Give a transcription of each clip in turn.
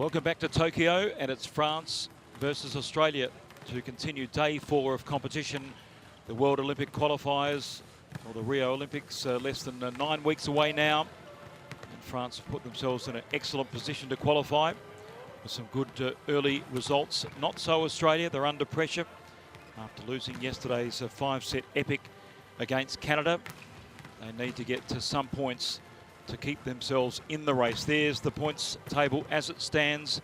Welcome back to Tokyo, and it's France versus Australia to continue day 4 of competition. The World Olympic qualifiers, or the Rio Olympics, less than 9 weeks away now. And France have put themselves in an excellent position to qualify with some good early results. Not so Australia, they're under pressure after losing yesterday's 5-set epic against Canada. They need to get to some points to keep themselves in the race. There's the points table as it stands.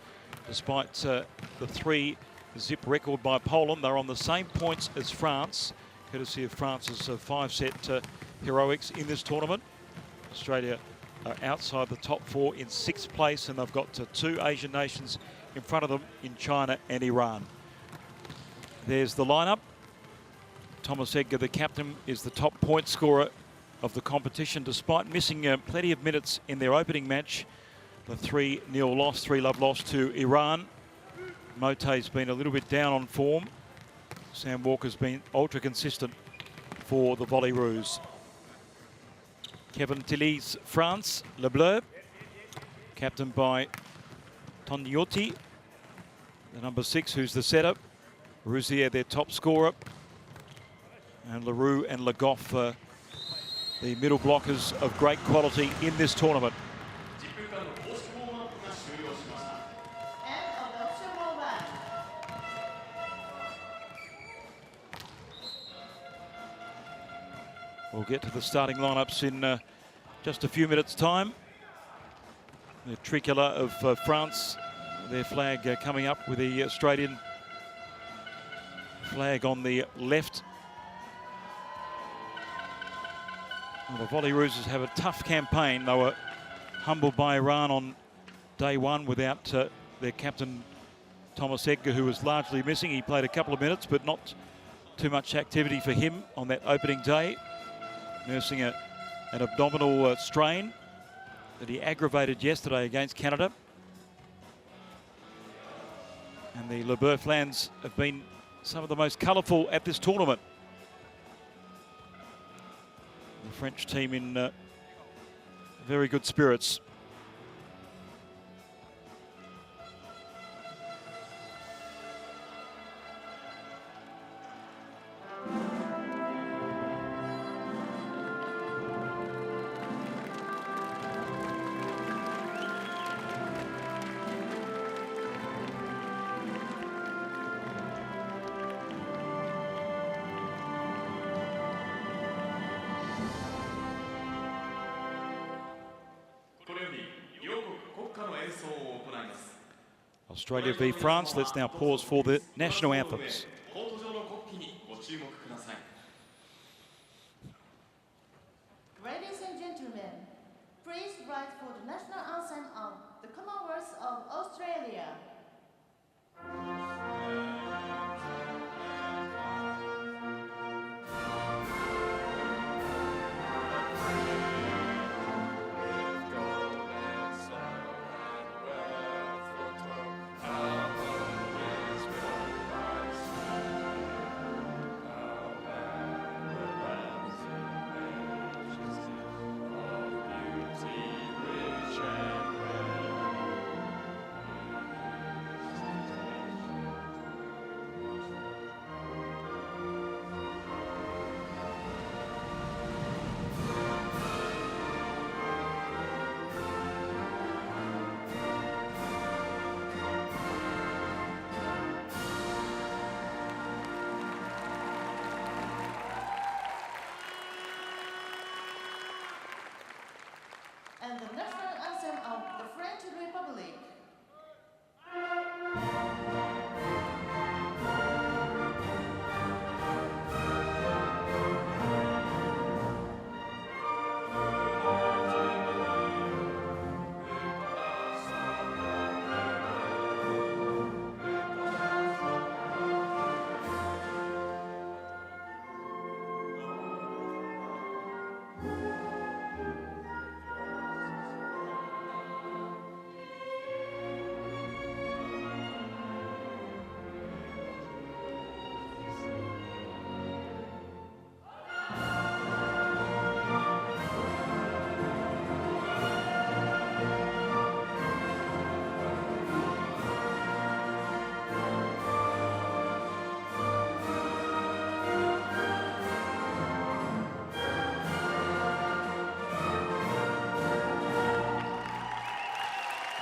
Despite the 3-zip record by Poland, they're on the same points as France, courtesy of France's 5-set heroics in this tournament. Australia are outside the top 4 in 6th place, and they've got 2 Asian nations in front of them in China and Iran. There's the lineup. Thomas Edgar, the captain, is the top point scorer of the competition, despite missing plenty of minutes in their opening match. The 3-0 loss, 3-love loss to Iran. Mote's been a little bit down on form. Sam Walker's been ultra consistent for the Volleyroos. Kevin Tilly's France, Le Bleu, captained by Tognotti, the number 6, who's the setter. Rousier, their top scorer. And Leroux and Le Goff, the middle blockers of great quality in this tournament. We'll get to the starting lineups in just a few minutes' time. The tricolour of France, their flag coming up with the Australian flag on the left. Well, the Volleyroos have a tough campaign. They were humbled by Iran on day 1 without their captain, Thomas Edgar, who was largely missing. He played a couple of minutes, but not too much activity for him on that opening day, nursing an abdominal strain that he aggravated yesterday against Canada. And the Le Bleu Flans have been some of the most colourful at this tournament. The French team in very good spirits. Australia v France. Let's now pause for the national anthems. Ladies and gentlemen, please rise for the national anthem of the Commonwealth of Australia. And the national anthem of the French Republic.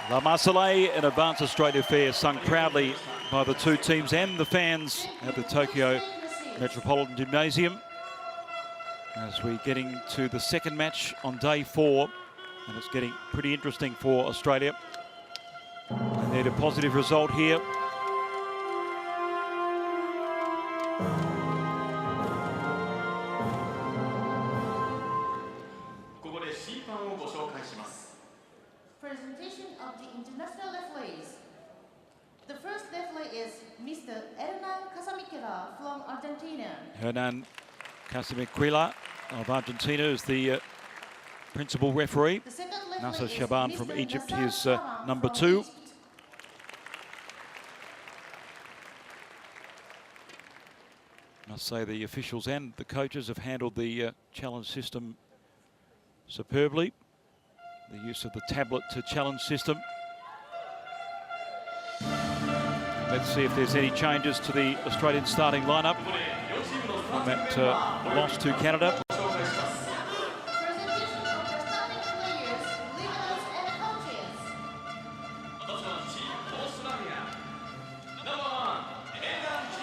La Marseillaise, an Advanced Australia Fair sung proudly by the two teams and the fans at the Tokyo Metropolitan Gymnasium. As we're getting to the second match on day 4, and it's getting pretty interesting for Australia. They need a positive result here. Presentation of the international referees. The first referee is Mr. Hernan Casamiquela from Argentina. Hernan Casamiquela of Argentina is the principal referee. The second referee Nasser is Shaban Mr. from Egypt, Nasser his Shaban number from 2. Egypt. Must say the officials and the coaches have handled the challenge system superbly. The use of the tablet to challenge system. Let's see if there's any changes to the Australian starting lineup from that loss to Canada. Presentation of the starting players, leaders and coaches.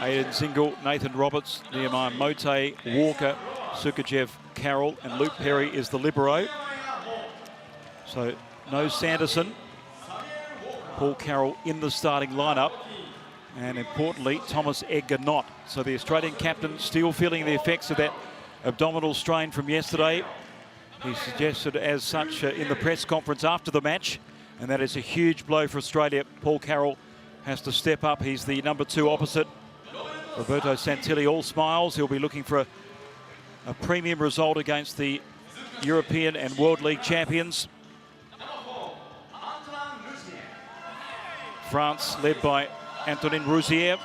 Aiden Zingle, Nathan Roberts, Nehemiah Mote, Walker, Sukajev, Carroll, and Luke Perry is the libero. So no Sanderson, Paul Carroll in the starting lineup, and importantly Thomas Edgar not. So the Australian captain still feeling the effects of that abdominal strain from yesterday. He suggested as such in the press conference after the match, and that is a huge blow for Australia. Paul Carroll has to step up. He's the number 2 opposite. Roberto Santilli all smiles. He'll be looking for a premium result against the European and World League champions. France led by Antonin Rouzier.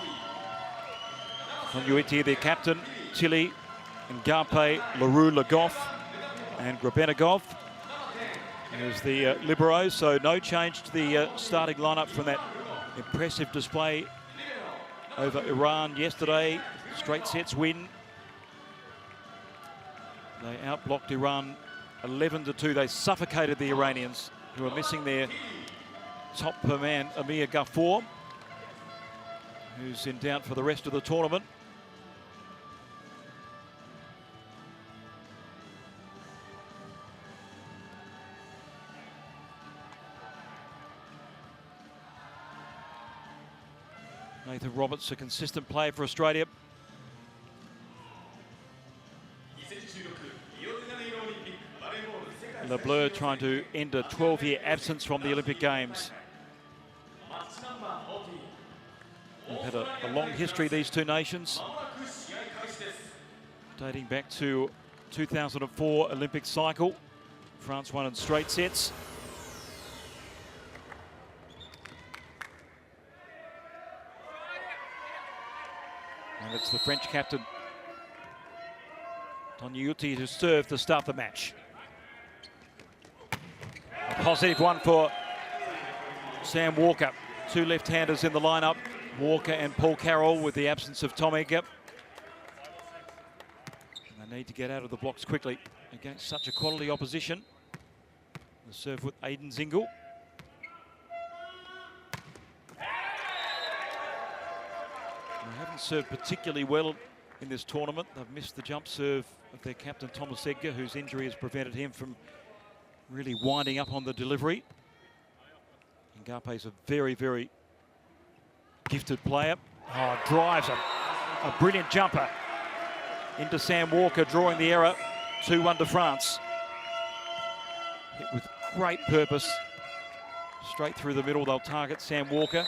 Konuiti, their captain, Tilly, Ngape, Leroux, Legoff, and Grebennikov is the libero. So no change to the starting lineup from that impressive display over Iran yesterday. Straight sets win. They outblocked Iran 11-2. They suffocated the Iranians, who are missing their top per man, Amir Ghafour, who's in doubt for the rest of the tournament. Nathan Roberts, a consistent player for Australia. LeBleu trying to end a 12-year absence from the Olympic Games. We've had a long history, these two nations, dating back to 2004 Olympic cycle. France won in straight sets. And it's the French captain, Tonyuti, to serve to start the match. A positive one for Sam Walker. 2 left-handers in the lineup, Walker and Paul Carroll, with the absence of Tom Edgar. And they need to get out of the blocks quickly against such a quality opposition. The serve with Aiden Zingle. They haven't served particularly well in this tournament. They've missed the jump serve of their captain, Thomas Edgar, whose injury has prevented him from really winding up on the delivery. Ngape is a very, very gifted player. Oh, drives a brilliant jumper into Sam Walker, drawing the error. 2-1 to France. Hit with great purpose. Straight through the middle, they'll target Sam Walker.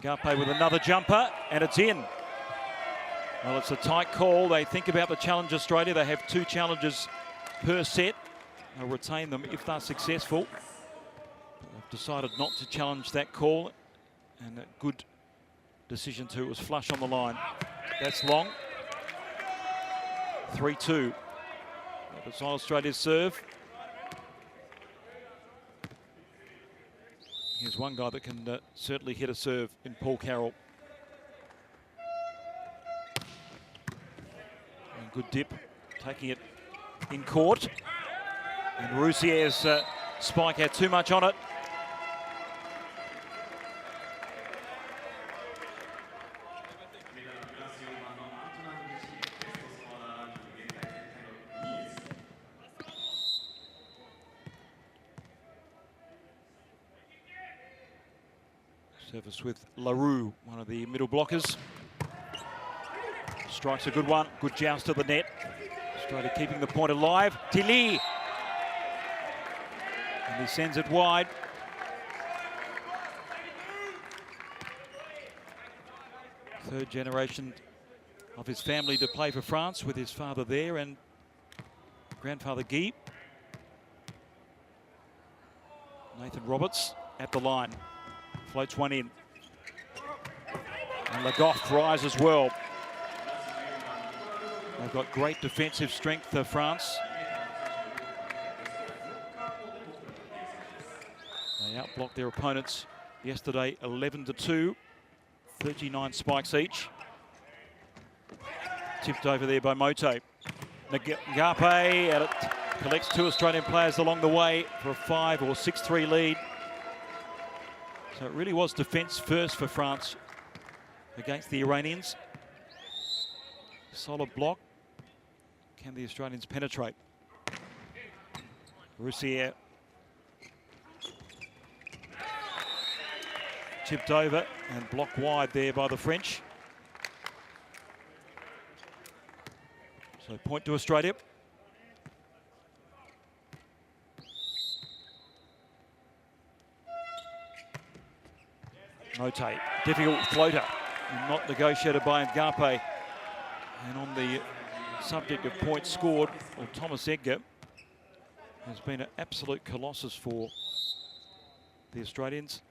Ngape with another jumper, and it's in. Well, it's a tight call. They think about the challenge Australia. They have 2 challenges per set. They'll retain them if they're successful. They've decided not to challenge that call, and a good decision too. It was flush on the line. That's long. 3-2. It's on Australia's serve. Here's one guy that can certainly hit a serve in Paul Carroll. And good dip, taking it in court. And Roussier's spike had too much on it. Service with LaRue, one of the middle blockers. Strikes a good one. Good joust to the net. Australia keeping the point alive. Tilly. And he sends it wide. Third generation of his family to play for France, with his father there and grandfather Guy. Nathan Roberts at the line. Floats one in. And Le Goff tries as well. They've got great defensive strength, France. They outblocked their opponents yesterday 11-2. 39 spikes each. Tipped over there by Mote. Ngape, and it collects two Australian players along the way for a 5 or 6-3 lead. So it really was defence first for France against the Iranians. Solid block. Can the Australians penetrate? Roussier. Chipped over and blocked wide there by the French. So point to Australia. Mote, difficult floater, not negotiated by Ngape. And on the subject of points scored, well, Thomas Edgar has been an absolute colossus for the Australians.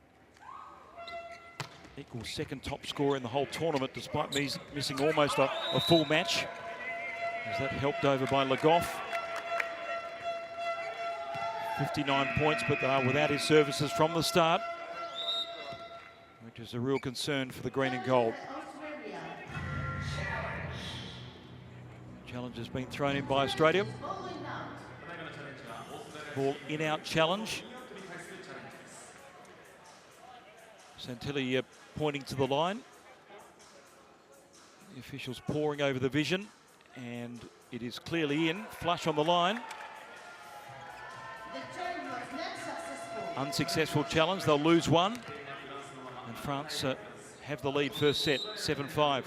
Equals second top scorer in the whole tournament, despite missing almost a full match. As that helped over by Le Goff. 59 points, but they are without his services from the start, which is a real concern for the green and gold. Challenge has been thrown in by Australia. Ball in-out challenge. Santilli pointing to the line. The officials poring over the vision, and it is clearly in, flush on the line. Unsuccessful challenge, they'll lose one. And France have the lead first set, 7-5.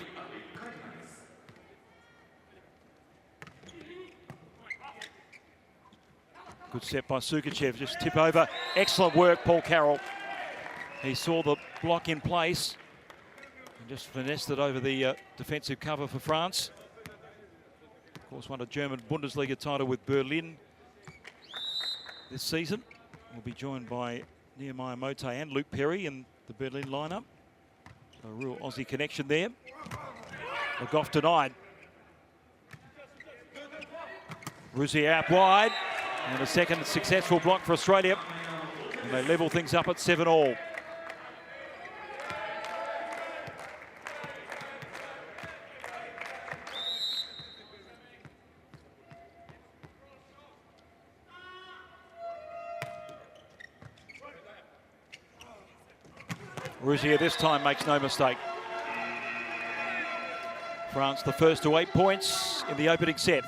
Good set by Sukachev, just tip over. Excellent work, Paul Carroll. He saw the block in place and just finessed it over the defensive cover for France. Of course, won a German Bundesliga title with Berlin this season. We'll be joined by Nehemiah Mote and Luke Perry in the Berlin lineup. So a real Aussie connection there. Le Goff denied. Roussier out wide. And a second successful block for Australia. And they level things up at 7-all. Roussier this time makes no mistake. France the first to 8 points in the opening set.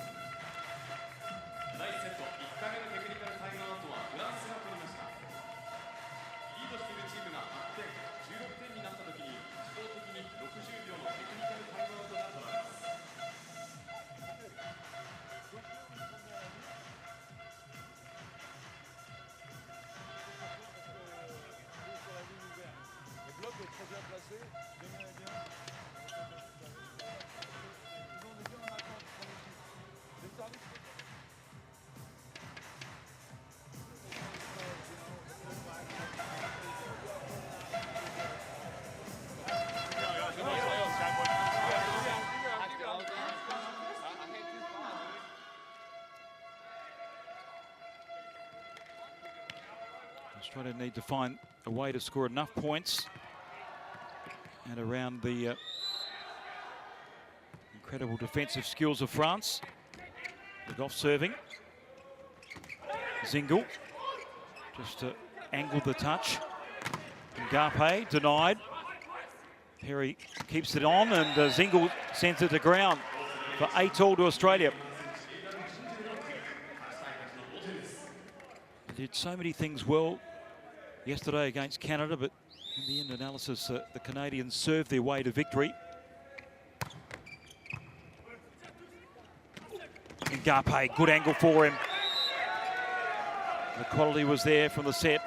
Australia need to find a way to score enough points and around the incredible defensive skills of France. Le Goff serving. Zingle just angled the touch. Ngape denied. Perry keeps it on, and Zingle sends it to ground for 8-all to Australia. They did so many things well yesterday against Canada, but in the end analysis, the Canadians served their way to victory. Ngape, good angle for him. The quality was there from the set.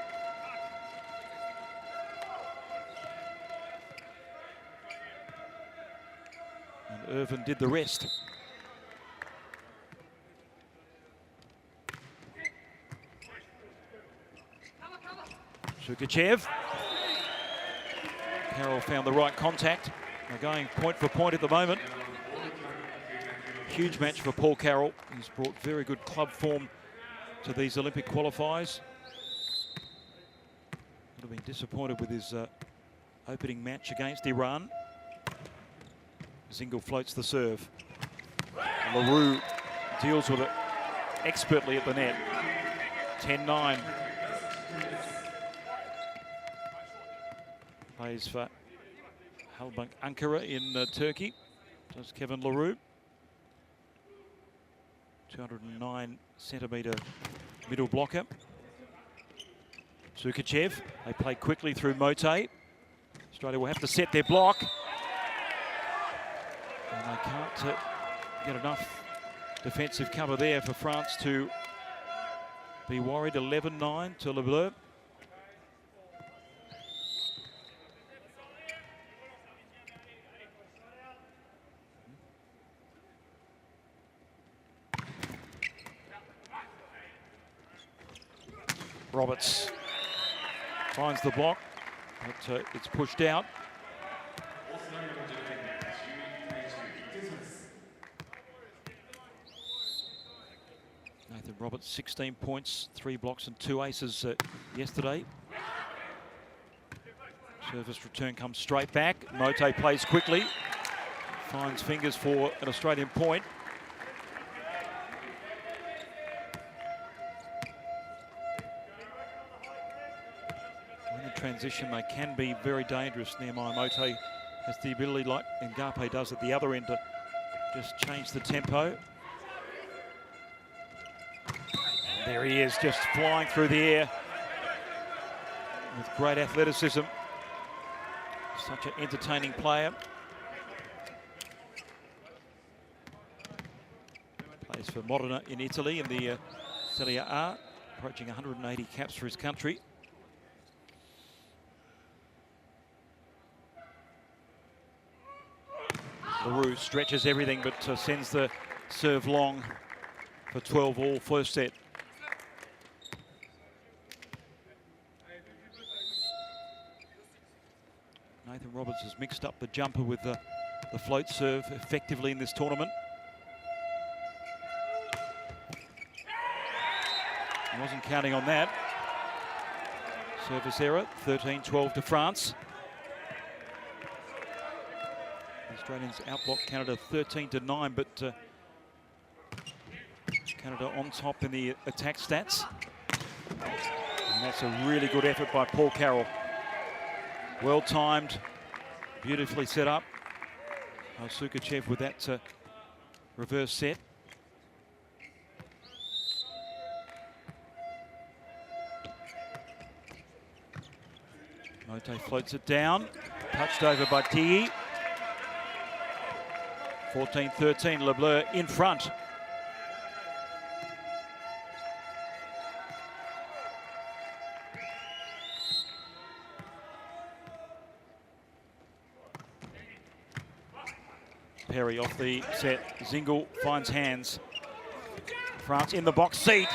And Irvin did the rest. Sukachev. Carroll found the right contact. They're going point for point at the moment. Huge match for Paul Carroll. He's brought very good club form to these Olympic qualifiers. Would have been disappointed with his opening match against Iran. Zingle floats the serve. LaRue deals with it expertly at the net. 10-9. Plays for Halbank Ankara in Turkey. Does Kevin LaRue. 209-centimetre middle blocker. Sukachev. They play quickly through Mote. Australia will have to set their block. And they can't get enough defensive cover there for France to be worried. 11-9 to Le Bleu. Roberts finds the block, but it's pushed out. Nathan Roberts, 16 points, 3 blocks and 2 aces yesterday. Service return comes straight back. Mote plays quickly, finds fingers for an Australian point. Transition, they can be very dangerous. Nehemiah Mote has the ability, like Ngape does at the other end, to just change the tempo. There he is, just flying through the air with great athleticism. Such an entertaining player. Plays for Modena in Italy in the Serie A, approaching 180 caps for his country. LaRue stretches everything, but sends the serve long for 12-all first set. Nathan Roberts has mixed up the jumper with the float serve effectively in this tournament. He wasn't counting on that. Service error, 13-12 to France. Australians outblock Canada 13-9, but Canada on top in the attack stats. And that's a really good effort by Paul Carroll. Well timed, beautifully set up. Sukachev with that reverse set. Mote floats it down, touched over by Tii. 14-13, Le Bleu in front. Perry off the set. Zingle finds hands. France in the box seat.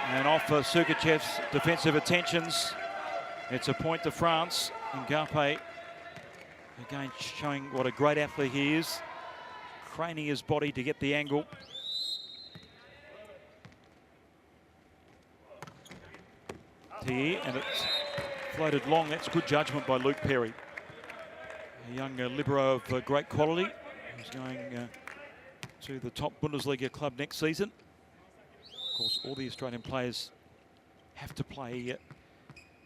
And off Sukachev's defensive attentions. It's a point to France. Ngape again showing what a great athlete he is. Craning his body to get the angle. And it's floated long. That's good judgment by Luke Perry. A young libero of great quality. He's going to the top Bundesliga club next season. Of course, all the Australian players have to play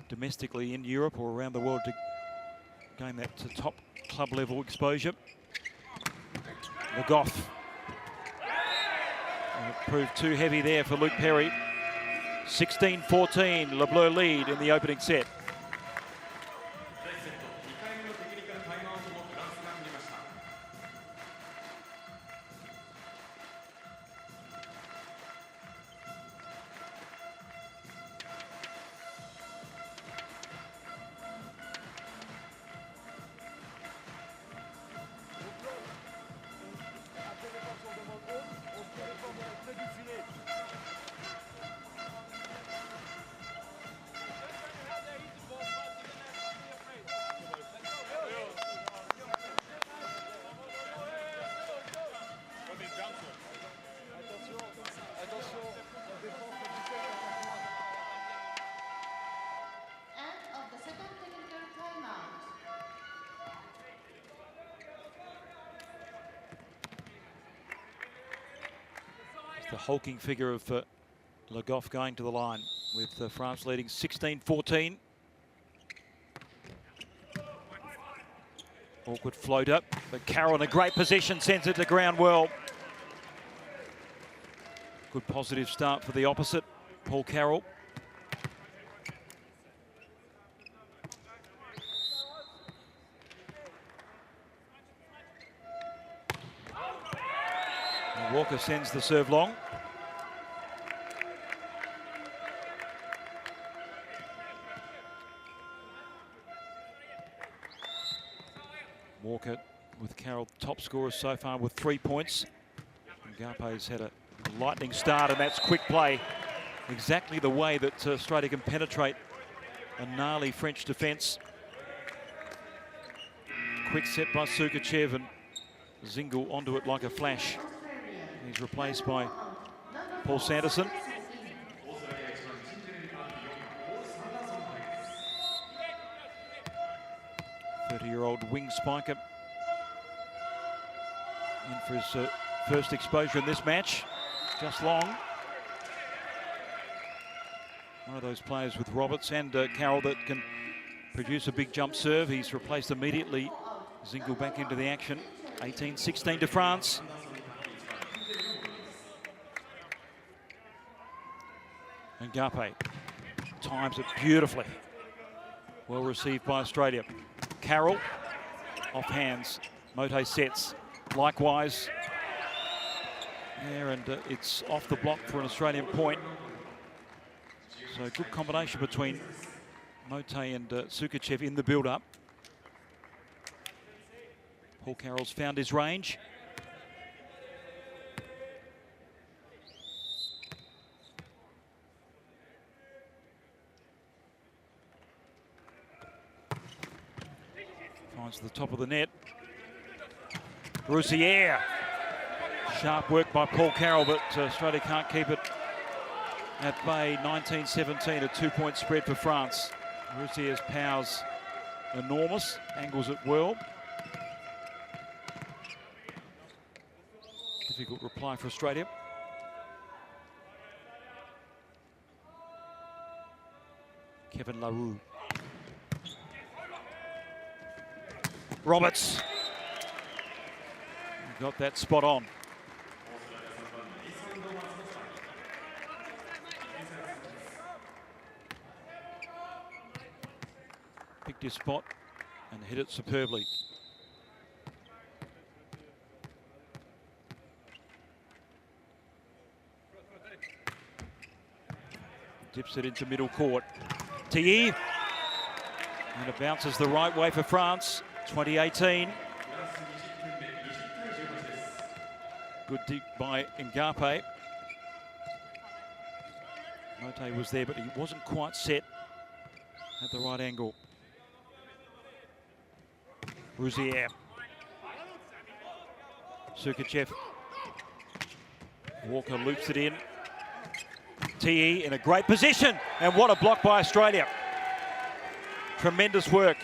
domestically in Europe or around the world to gain that top club level exposure. Le Goff. And it proved too heavy there for Luke Perry. 16-14, Le Bleu lead in the opening set. The hulking figure of Le Goff going to the line with France leading 16-14. Awkward floater, but Carroll in a great position, sends it to ground well. Good positive start for the opposite, Paul Carroll. And Walker sends the serve long. Walker with Carroll top scorer so far with 3 points. Ngape's had a lightning start, and that's quick play. Exactly the way that Australia can penetrate a gnarly French defence. Quick set by Sukachev, and Zingle onto it like a flash. He's replaced by Paul Sanderson. Year-old wing spiker in for his first exposure in this match. Just long. One of those players with Roberts and Carroll that can produce a big jump serve. He's replaced immediately. Zingle back into the action. 18-16 to France. Ngape times it beautifully. Well received by Australia. Carroll, off hands, Mote sets, likewise. There, and it's off the block for an Australian point. So good combination between Mote and Sukachev in the build-up. Paul Carroll's found his range. Finds the top of the net. Roussier. Sharp work by Paul Carroll, but Australia can't keep it at bay. 19-17, a 2-point spread for France. Roussier's power's enormous, angles it well. Difficult reply for Australia. Kevin LaRue. Roberts. Got that spot on. Picked his spot and hit it superbly. Dips it into middle court. Tilly. And it bounces the right way for France. 2018. Good deep by Ngape. Mote was there, but he wasn't quite set at the right angle. Roussier. Sukachev. Walker loops it in. TE in a great position, and what a block by Australia. Tremendous work.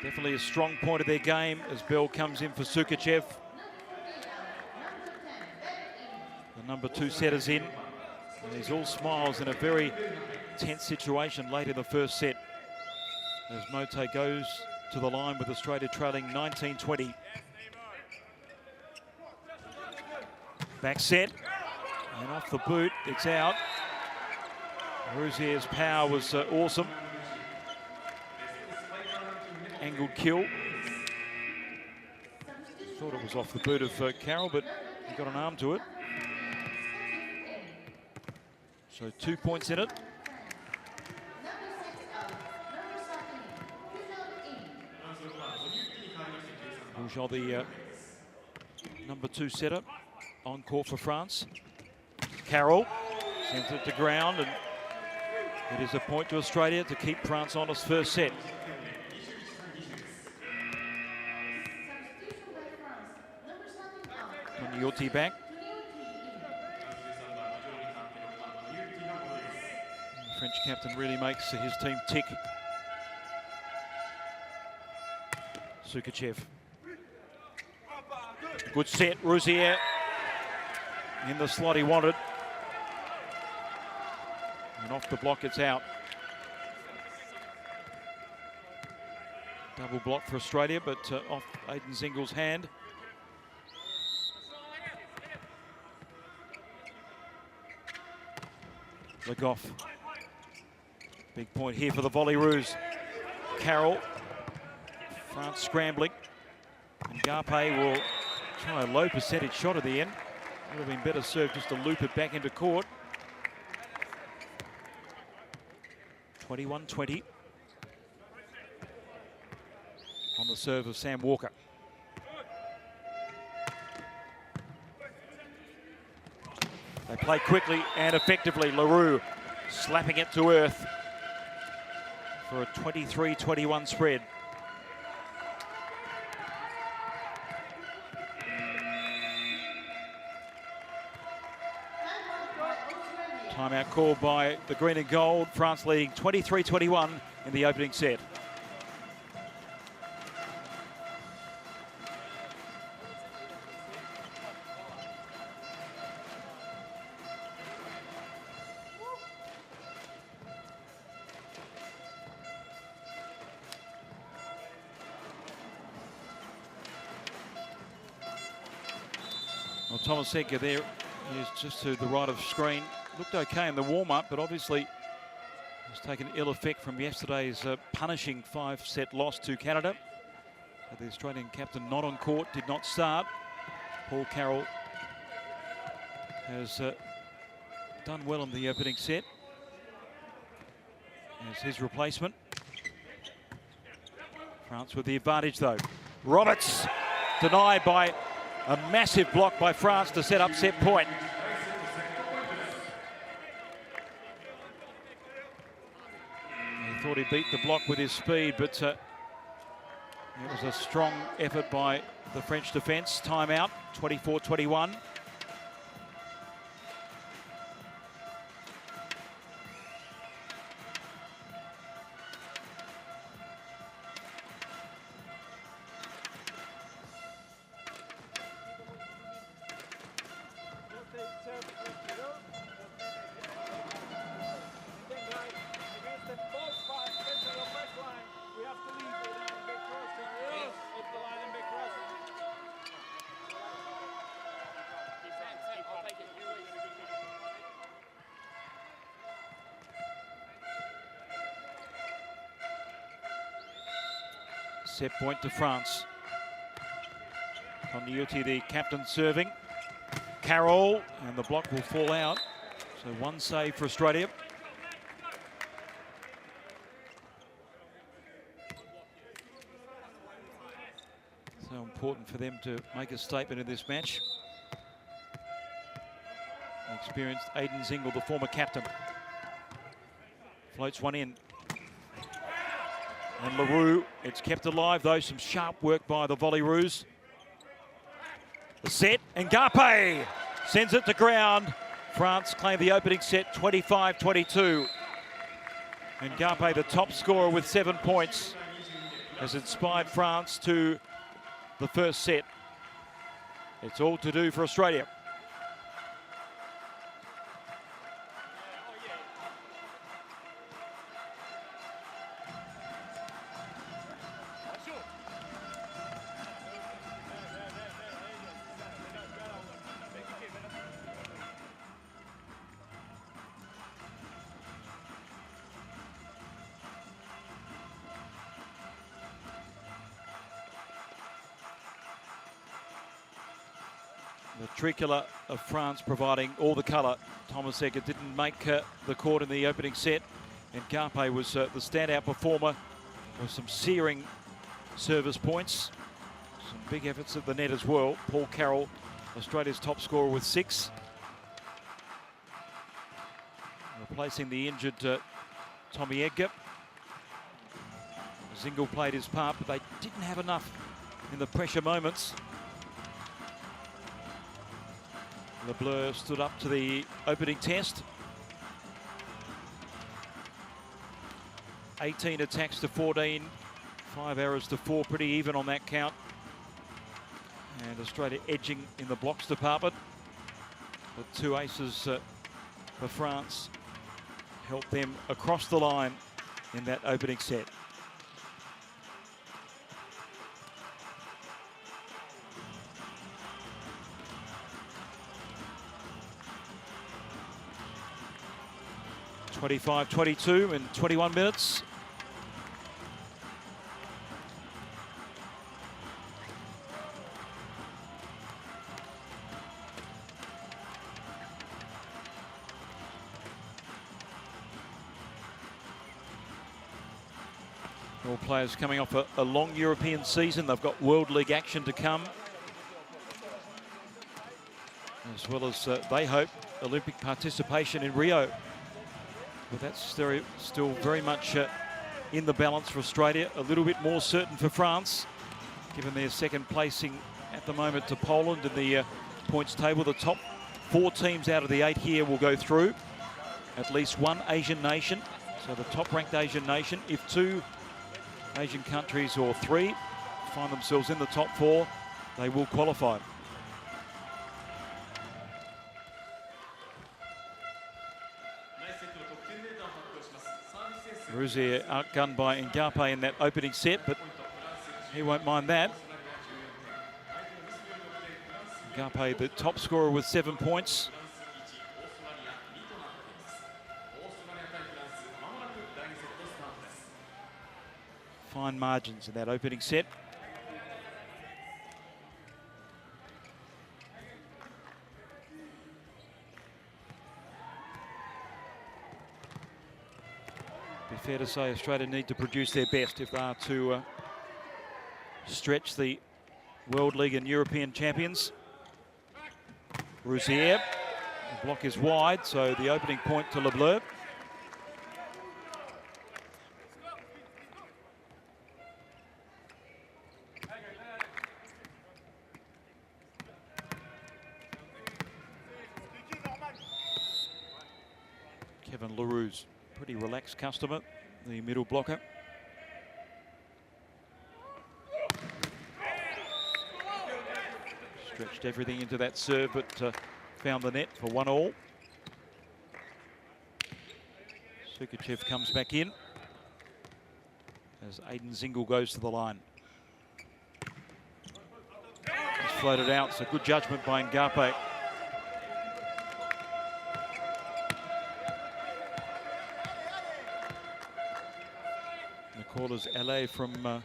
Definitely a strong point of their game as Bell comes in for Sukachev. The number 2 setter's in. And he's all smiles in a very tense situation late in the first set. As Mote goes to the line with Australia trailing 19-20. Back set. And off the boot, it's out. Rousier's power was awesome. Angled kill. Thought it was off the boot of Carroll, but he got an arm to it. So 2 points in it. Rougeau, the number 2 setter, on court for France. Carroll sends it to ground, and it is a point to Australia to keep France on its first set. Yoti back. The French captain really makes his team tick. Sukachev. Good set, Rousier in the slot he wanted. And off the block, it's out. Double block for Australia, but off Aiden Zingel's hand. Le Goff. Big point here for the Volleyball. Carroll. France scrambling. And Garpe will try a low percentage shot at the end. Would have been better served just to loop it back into court. 21-20. On the serve of Sam Walker. They play quickly and effectively. Leroux slapping it to earth for a 23-21 spread. Timeout called by the green and gold. France leading 23-21 in the opening set. Well, Thomas Edgar there is just to the right of screen. Looked okay in the warm-up, but obviously has taken ill effect from yesterday's punishing 5-set loss to Canada. The Australian captain not on court, did not start. Paul Carroll has done well in the opening set as his replacement. France with the advantage though. Roberts denied by a massive block by France to set up set point. He thought he beat the block with his speed, but it was a strong effort by the French defence. Timeout, 24-21. Set point to France. Koniuti, the captain, serving. Carroll, and the block will fall out. So one save for Australia. So important for them to make a statement in this match. The experienced Aiden Zingel, the former captain. Floats one in. And Leroux, it's kept alive though. Some sharp work by the Volleyball. The set, and Garpe sends it to ground. France claim the opening set 25-22. And Garpe, the top scorer with 7 points, has inspired France to the first set. It's all to do for Australia. The tricolour of France providing all the colour. Thomas Egger didn't make the court in the opening set, and Garpe was the standout performer with some searing service points. Some big efforts at the net as well. Paul Carroll, Australia's top scorer with 6. Replacing the injured Tommy Edgar. Zingle played his part, but they didn't have enough in the pressure moments. LeBleur stood up to the opening test. 18 attacks to 14, 5 errors to 4, pretty even on that count. And Australia edging in the blocks department. The 2 aces for France helped them across the line in that opening set. (25-22) in 21 minutes. All players coming off a long European season. They've got World League action to come, as well as they hope Olympic participation in Rio. But that's still very much in the balance for Australia. A little bit more certain for France, given their second placing at the moment to Poland in the points table. The top 4 teams out of the 8 here will go through. At least one Asian nation, so the top-ranked Asian nation. If 2 Asian countries or 3 find themselves in the top 4, they will qualify. Rouzier outgunned by Ngape in that opening set, but he won't mind that. Ngape, the top scorer with 7 points. Fine margins in that opening set. Be fair to say Australia need to produce their best if they are to stretch the World League and European champions. Rouzier, the block is wide, so the opening point to LeBleur. Kevin LaRue's pretty relaxed customer, the middle blocker. Stretched everything into that serve, but found the net for 1-all. Sukachev comes back in as Aiden Zingle goes to the line. He's floated out, so good judgment by Ngape. The caller's LA from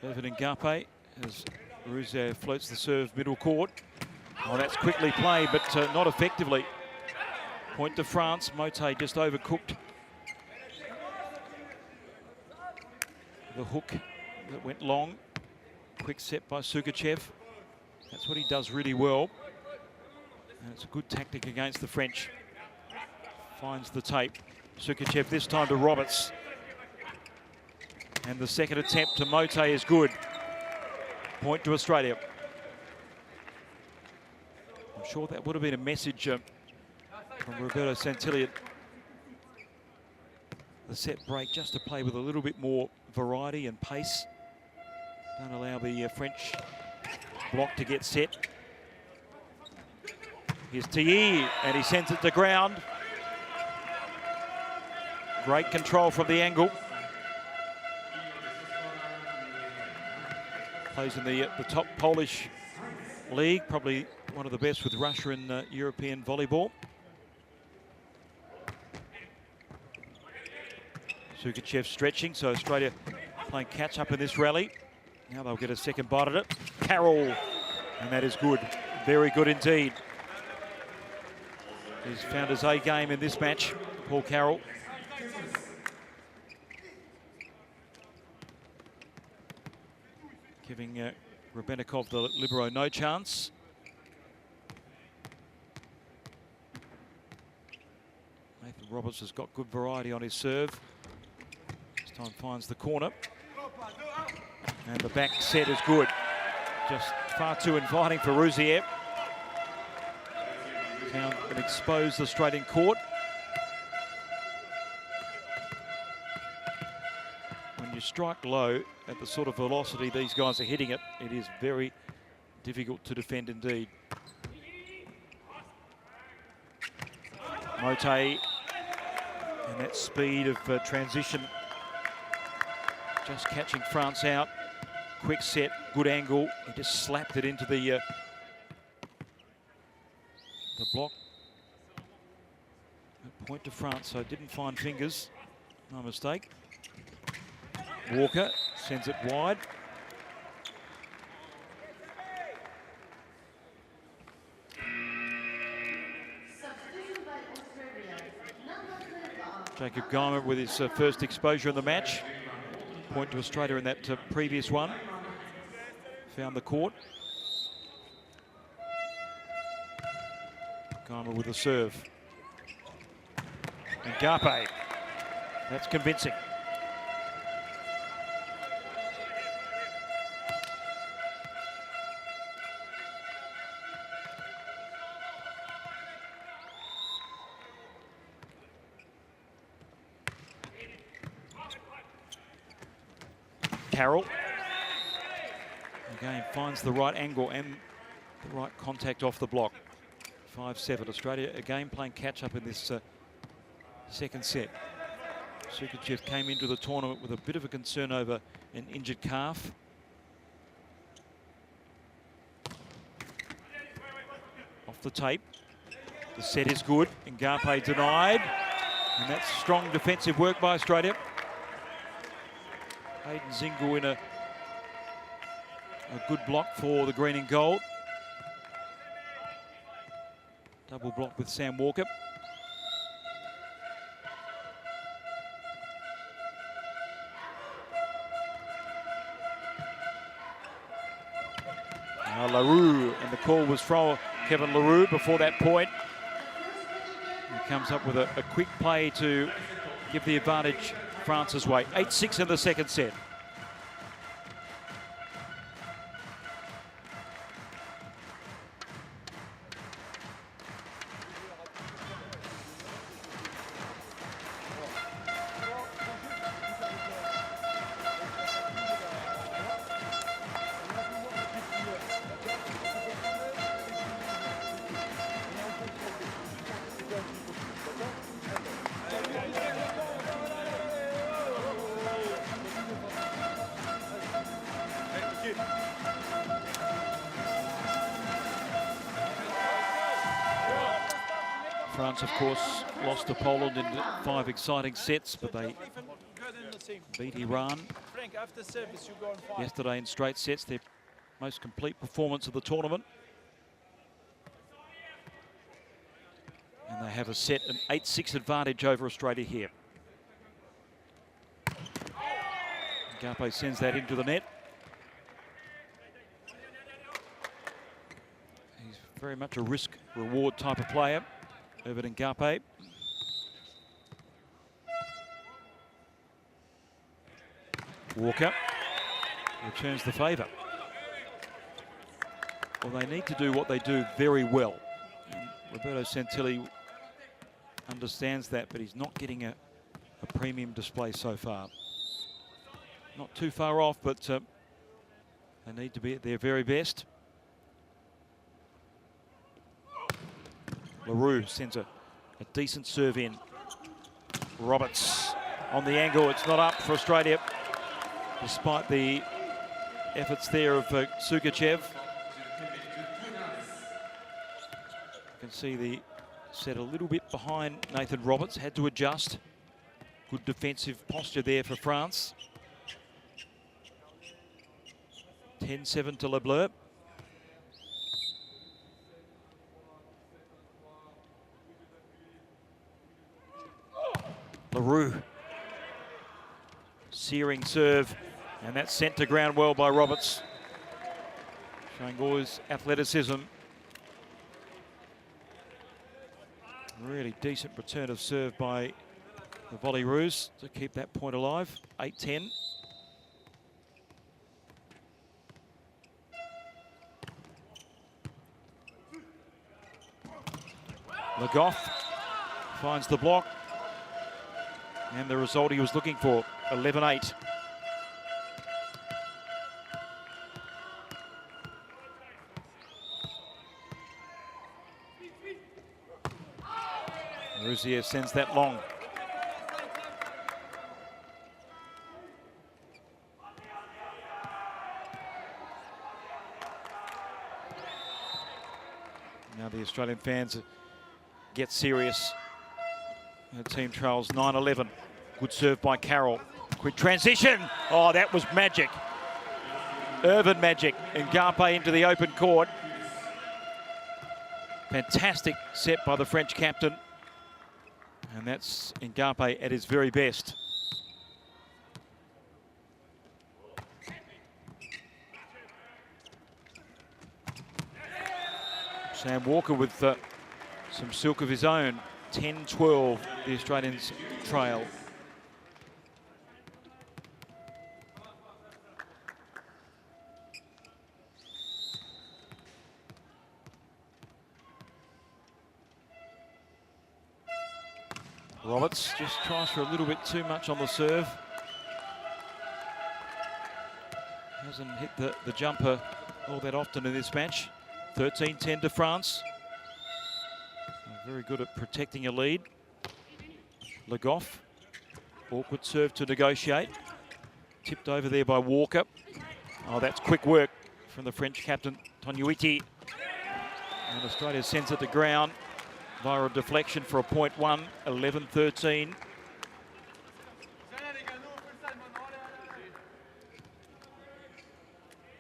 Irvin Ngape as Rouzier floats the serve middle court. Oh, that's quickly played, but not effectively. Point to France. Mote just overcooked the hook that went long. Quick set by Sukachev. That's what he does really well. And it's a good tactic against the French. Finds the tape. Sukachev this time to Roberts. And the second attempt to Mote is good. Point to Australia. I'm sure that would have been a message from Roberto Santilli at the set break, just to play with a little bit more variety and pace. Don't allow the French block to get set. Here's Tilly, and he sends it to ground. Great control from the angle. Plays in the top Polish league, probably one of the best with Russia in European volleyball. Sukachev stretching, so Australia playing catch up in this rally. Now they'll get a second bite at it. Carroll, and that is good. very good indeed. He's found his A game in this match, Paul Carroll. Giving Rubenikov, the libero, no chance. Nathan Roberts has got good variety on his serve. This time finds the corner. And the back set is good. Just far too inviting for Rouzieff. Found and exposed the straight in court. When you strike low at the sort of velocity these guys are hitting it, it is very difficult to defend indeed. Mote and that speed of transition, just catching France out. Quick set, good angle. He just slapped it into the block. Point to France, so didn't find fingers. No mistake. Walker sends it wide. Jacob Geimer with his first exposure in the match. Point to Australia in that previous one. Found the court. Geimer with a serve. And Garpe. That's convincing. Carroll. Again, finds the right angle and the right contact off the block. 5-7. Australia again playing catch up in this second set. Sukachev came into the tournament with a bit of a concern over an injured calf. Off the tape. The set is good. Ngape denied. And that's strong defensive work by Australia. Hayden Zingle in a good block for the green and gold. Double block with Sam Walker. Now LaRue, and the call was from Kevin LaRue before that point. He comes up with a quick play to give the advantage France's way. 8-6 in the second set. France, of course, lost to Poland in 5 exciting sets, but they beat Iran yesterday in straight sets, their most complete performance of the tournament. And they have a set, an 8-6 advantage over Australia here. Ngape sends that into the net. He's very much a risk-reward type of player. Over to Ngape. Walker returns the favour. Well, they need to do what they do very well. And Roberto Santilli understands that, but he's not getting a premium display so far. Not too far off, but they need to be at their very best. LaRue sends a decent serve in. Roberts on the angle. It's not up for Australia, despite the efforts there of Sukachev. You can see the set a little bit behind Nathan Roberts. Had to adjust. Good defensive posture there for France. 10-7 to Lebleu. Roux. Searing serve, and that's sent to ground well by Roberts. Showing all his athleticism. Really decent return of serve by the Volleyball to keep that point alive. 8-10. Le Goff finds the block. And the result he was looking for, 11-8. Rouzier sends that long. Now the Australian fans get serious. The team trails 9-11. Good serve by Carroll. Quick transition. Oh, that was magic. Urban magic. Ngape into the open court. Fantastic set by the French captain. And that's Ngape at his very best. Sam Walker with some silk of his own. 10-12, the Australians trail. Roberts just tries for a little bit too much on the serve. Hasn't hit the jumper all that often in this match. 13-10 to France. Very good at protecting a lead. Le Goff, awkward serve to negotiate. Tipped over there by Walker. Oh, that's quick work from the French captain, Tonuiti. And Australia sends it to ground via a deflection for a point one, 11-13.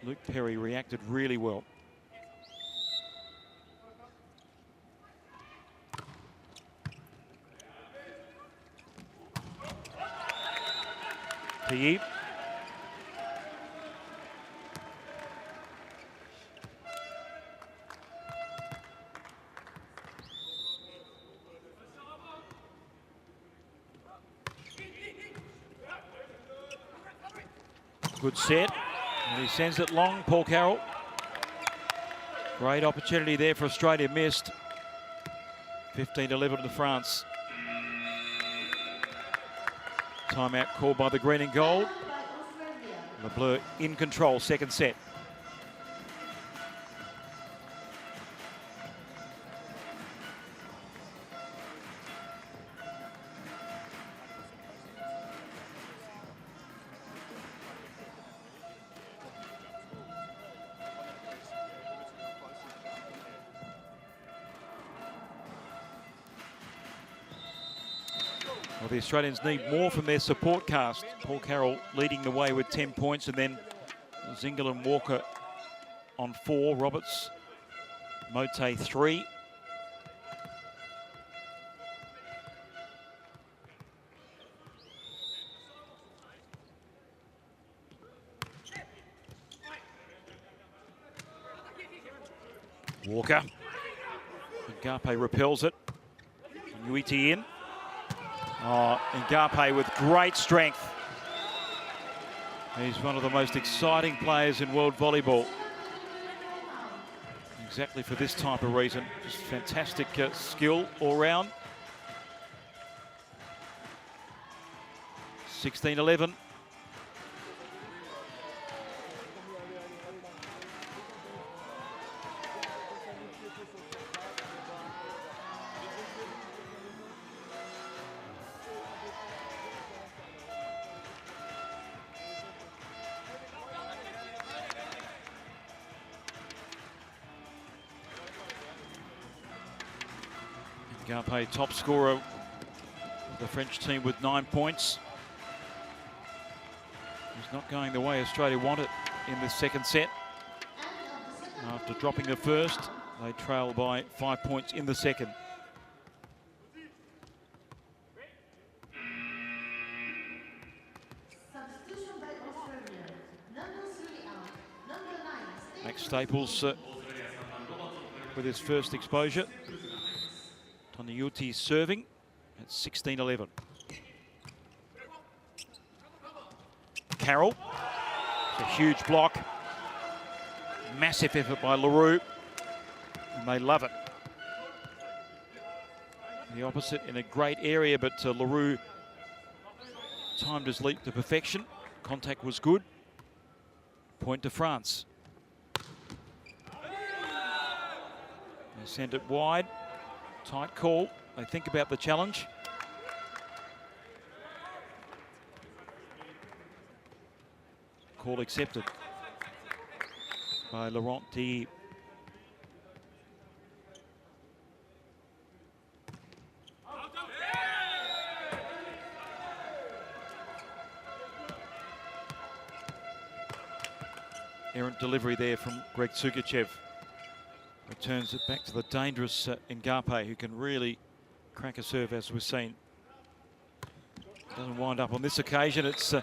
Luke Perry reacted really well. PE. Good set, and he sends it long, Paul Carroll. Great opportunity there for Australia, missed. 15-11 to France. Timeout called by the green and gold. Le Bleu in control, second set. Well, the Australians need more from their support cast. Paul Carroll leading the way with 10 points, and then Zingle and Walker on 4. Roberts, Mote 3. Walker. Ngape repels it. Uiti in. Oh, Ngape with great strength. He's one of the most exciting players in world volleyball. Exactly for this type of reason. Just fantastic skill all round. 16-11. Ngape, top scorer of the French team with 9 points. It's not going the way Australia want it in the second set. After dropping the first, they trail by 5 points in the second. Max Staples with his first exposure. Toniuti serving at 16-11. Carroll, it's a huge block. Massive effort by LaRue, and they love it. The opposite in a great area, but LaRue timed his leap to perfection. Contact was good. Point to France. They send it wide. Tight call. They think about the challenge. Call accepted by Laurent Tilly. Errant delivery there from Greg Sukachev. Returns it back to the dangerous Ngape, who can really crack a serve, as we've seen. Doesn't wind up on this occasion. It's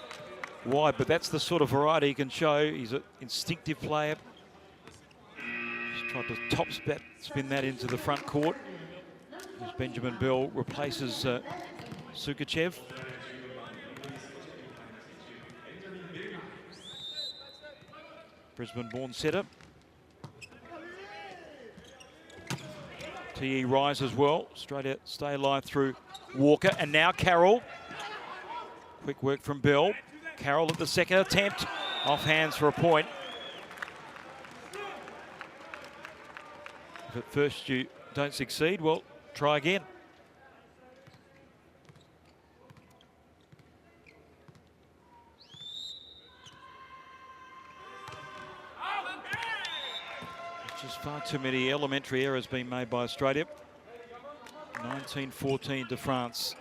wide, but that's the sort of variety he can show. He's an instinctive player. Just tried to top spin that into the front court. As Benjamin Bell replaces Sukachev. Brisbane-born setter. TE rise as well. Straight out, stay alive through Walker. And now Carroll. Quick work from Bell. Carroll at the second attempt. Off hands for a point. If at first you don't succeed, well, try again. Just far too many elementary errors being made by Australia. 19-14 to France.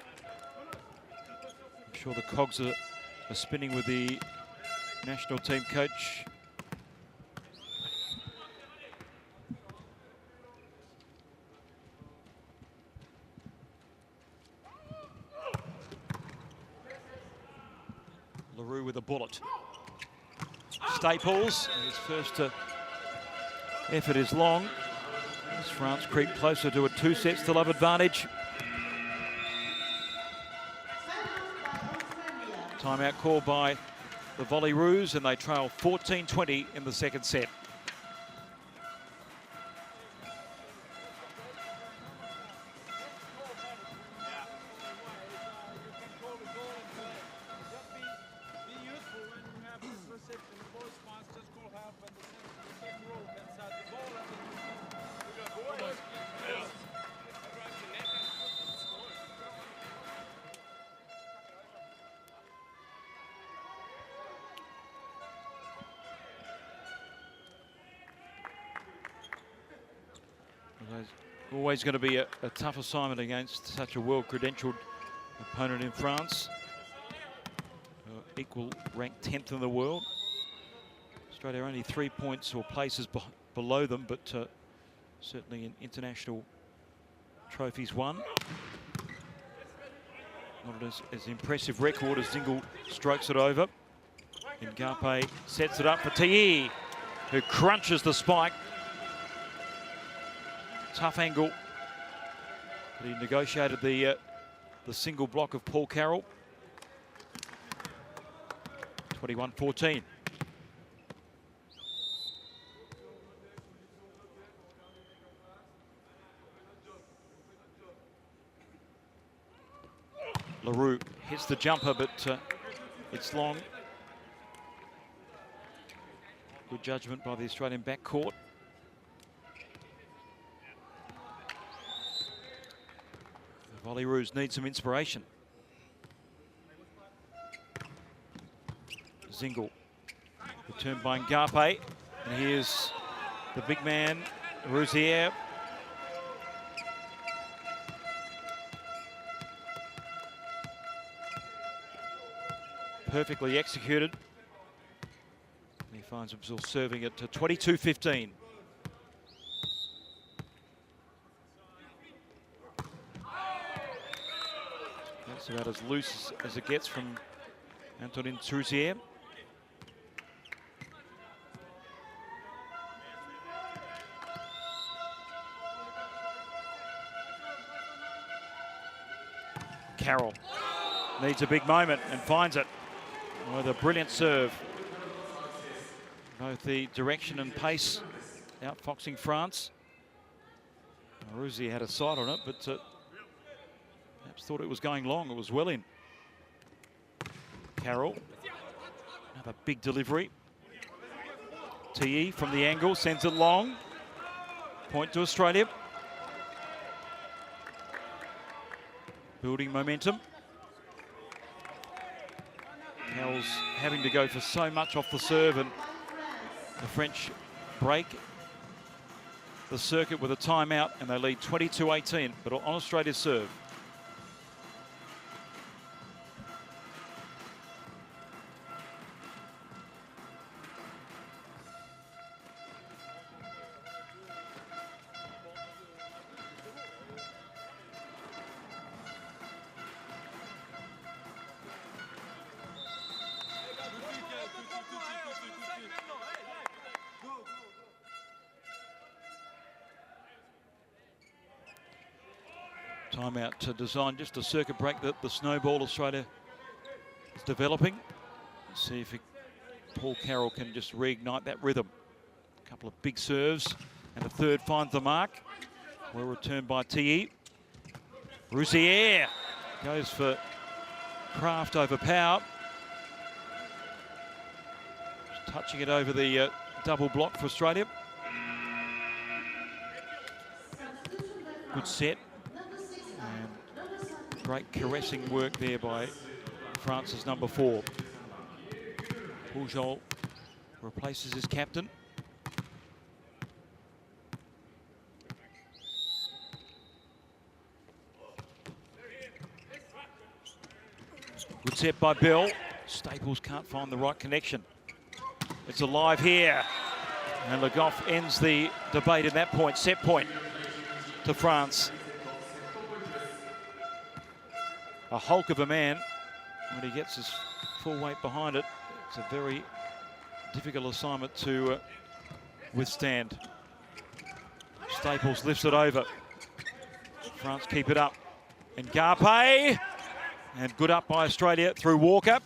I'm sure the cogs are spinning with the national team coach. LaRue with a bullet. Staples, his first effort is long. As France creep closer to a 2-set, still have advantage. Timeout called by the Volleyball, and they trail 14-20 in the second set. Always going to be a tough assignment against such a world-credentialed opponent in France. Equal ranked 10th in the world. Australia only 3 points or places below them, but certainly in international trophies won. Not as impressive record as Zingle strokes it over. Ngape sets it up for TE, who crunches the spike. Tough angle. But he negotiated the single block of Paul Carroll. 21-14. LaRue hits the jumper, but it's long. Good judgment by the Australian backcourt. Volleyball need some inspiration. Zingle, returned by Ngape, and here's the big man, Rouzier. Perfectly executed. And he finds himself serving at 22-15. That's about as loose as it gets from Antonin Rouzier. Carroll needs a big moment and finds it with a brilliant serve. Both the direction and pace outfoxing France. Rouzier had a sight on it, but perhaps thought it was going long. It was well in. Carroll, another big delivery. TE from the angle, sends it long. Point to Australia. Building momentum. Carroll's having to go for so much off the serve, and the French break the circuit with a timeout, and they lead 22-18, but on Australia's serve. Timeout to design just a circuit break that the snowball Australia is developing. See if Paul Carroll can just reignite that rhythm. A couple of big serves, and a third finds the mark. Well returned by TE. Rouzier goes for craft over power. Just touching it over the double block for Australia. Good set. And great caressing work there by France's number 4. Pujol replaces his captain. Good set by Bill. Staples can't find the right connection. It's alive here. And Le Goff ends the debate at that point. Set point to France. A hulk of a man. When he gets his full weight behind it, it's a very difficult assignment to withstand. Staples lifts it over. France keep it up. And Garpe. And good up by Australia through Walker.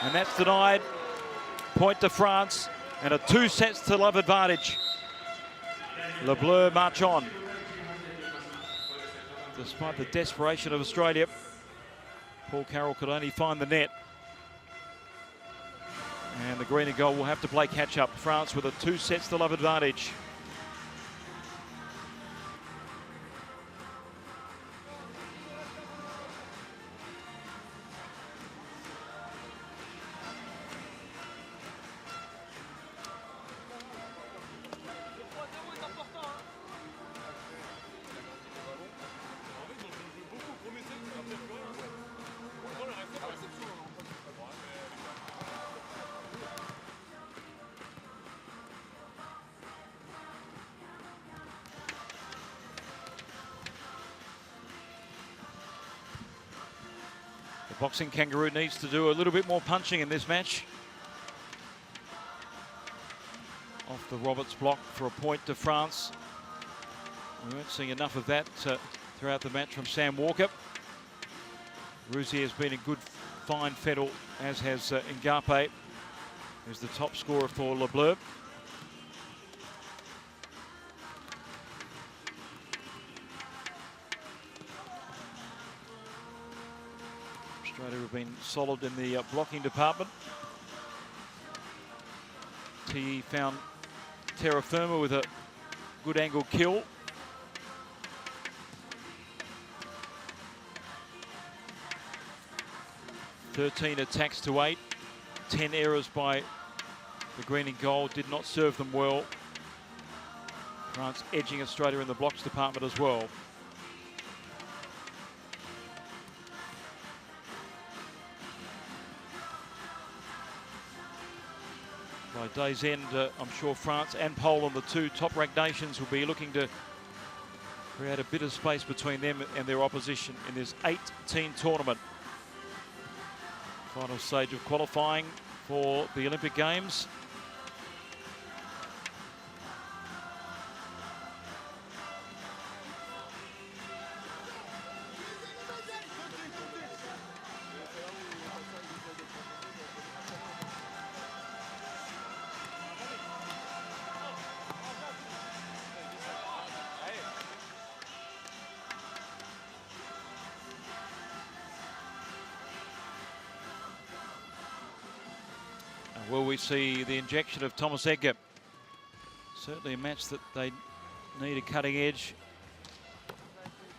And that's denied. Point to France. And a 2 sets to love advantage. Le Bleu march on. Despite the desperation of Australia, Paul Carroll could only find the net. And the green and gold will have to play catch up. France with a 2 sets to love advantage. Boxing Kangaroo needs to do a little bit more punching in this match. Off the Roberts block for a point to France. We weren't seeing enough of that throughout the match from Sam Walker. Rouzier has been in good, fine fettle, as has Ngape, who's the top scorer for Le Bleu. Australia have been solid in the blocking department. TE found terra firma with a good angle kill. (13 attacks to 8. 10 errors by the green and gold did not serve them well. France edging Australia in the blocks department as well. By day's end, I'm sure France and Poland, the two top-ranked nations, will be looking to create a bit of space between them and their opposition in this 8-team tournament. Final stage of qualifying for the Olympic Games. Will we see the injection of Thomas Edgar? Certainly a match that they need a cutting edge,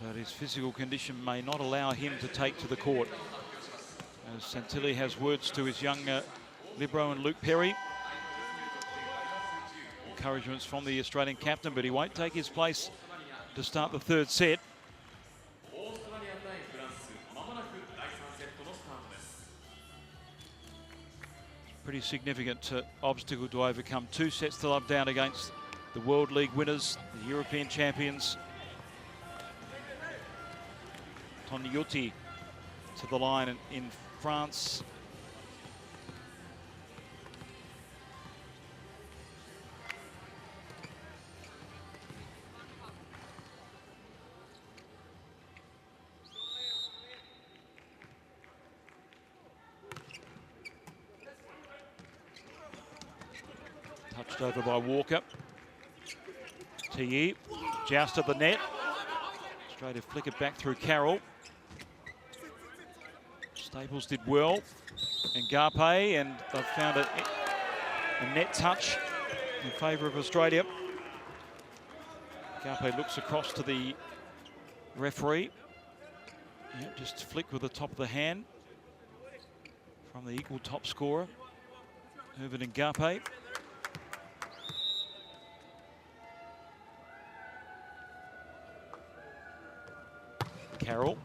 but his physical condition may not allow him to take to the court. As Santilli has words to his young libero and Luke Perry. Encouragements from the Australian captain, but he won't take his place to start the third set. Pretty significant obstacle to overcome. 2 sets to love down against the World League winners, the European champions. Togniotti to the line in France. Touched over by Walker. TE, joust at the net. Straight to flick it back through Carroll. Staples did well. And Garpe, and they've found a net touch in favour of Australia. Garpe looks across to the referee. Yep, just flick with the top of the hand from the equal top scorer, Irvin and Garpe. Carroll,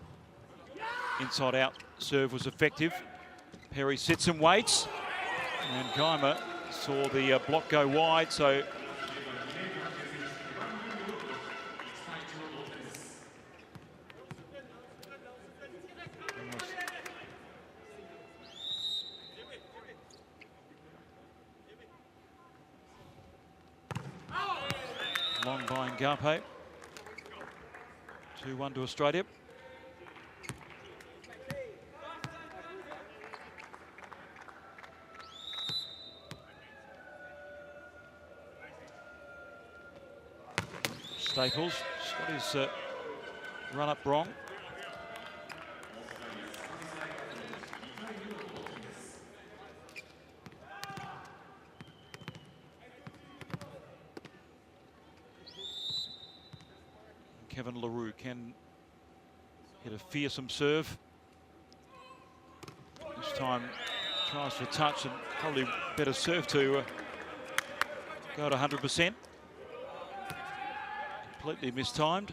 inside out serve was effective. Perry sits and waits, and Geimer saw the block go wide, so long by Garpe. 2-1 to Australia. Staples got his run up wrong. Kevin LaRue can hit a fearsome serve. This time tries for touch and probably better serve to go at 100%. Completely mistimed.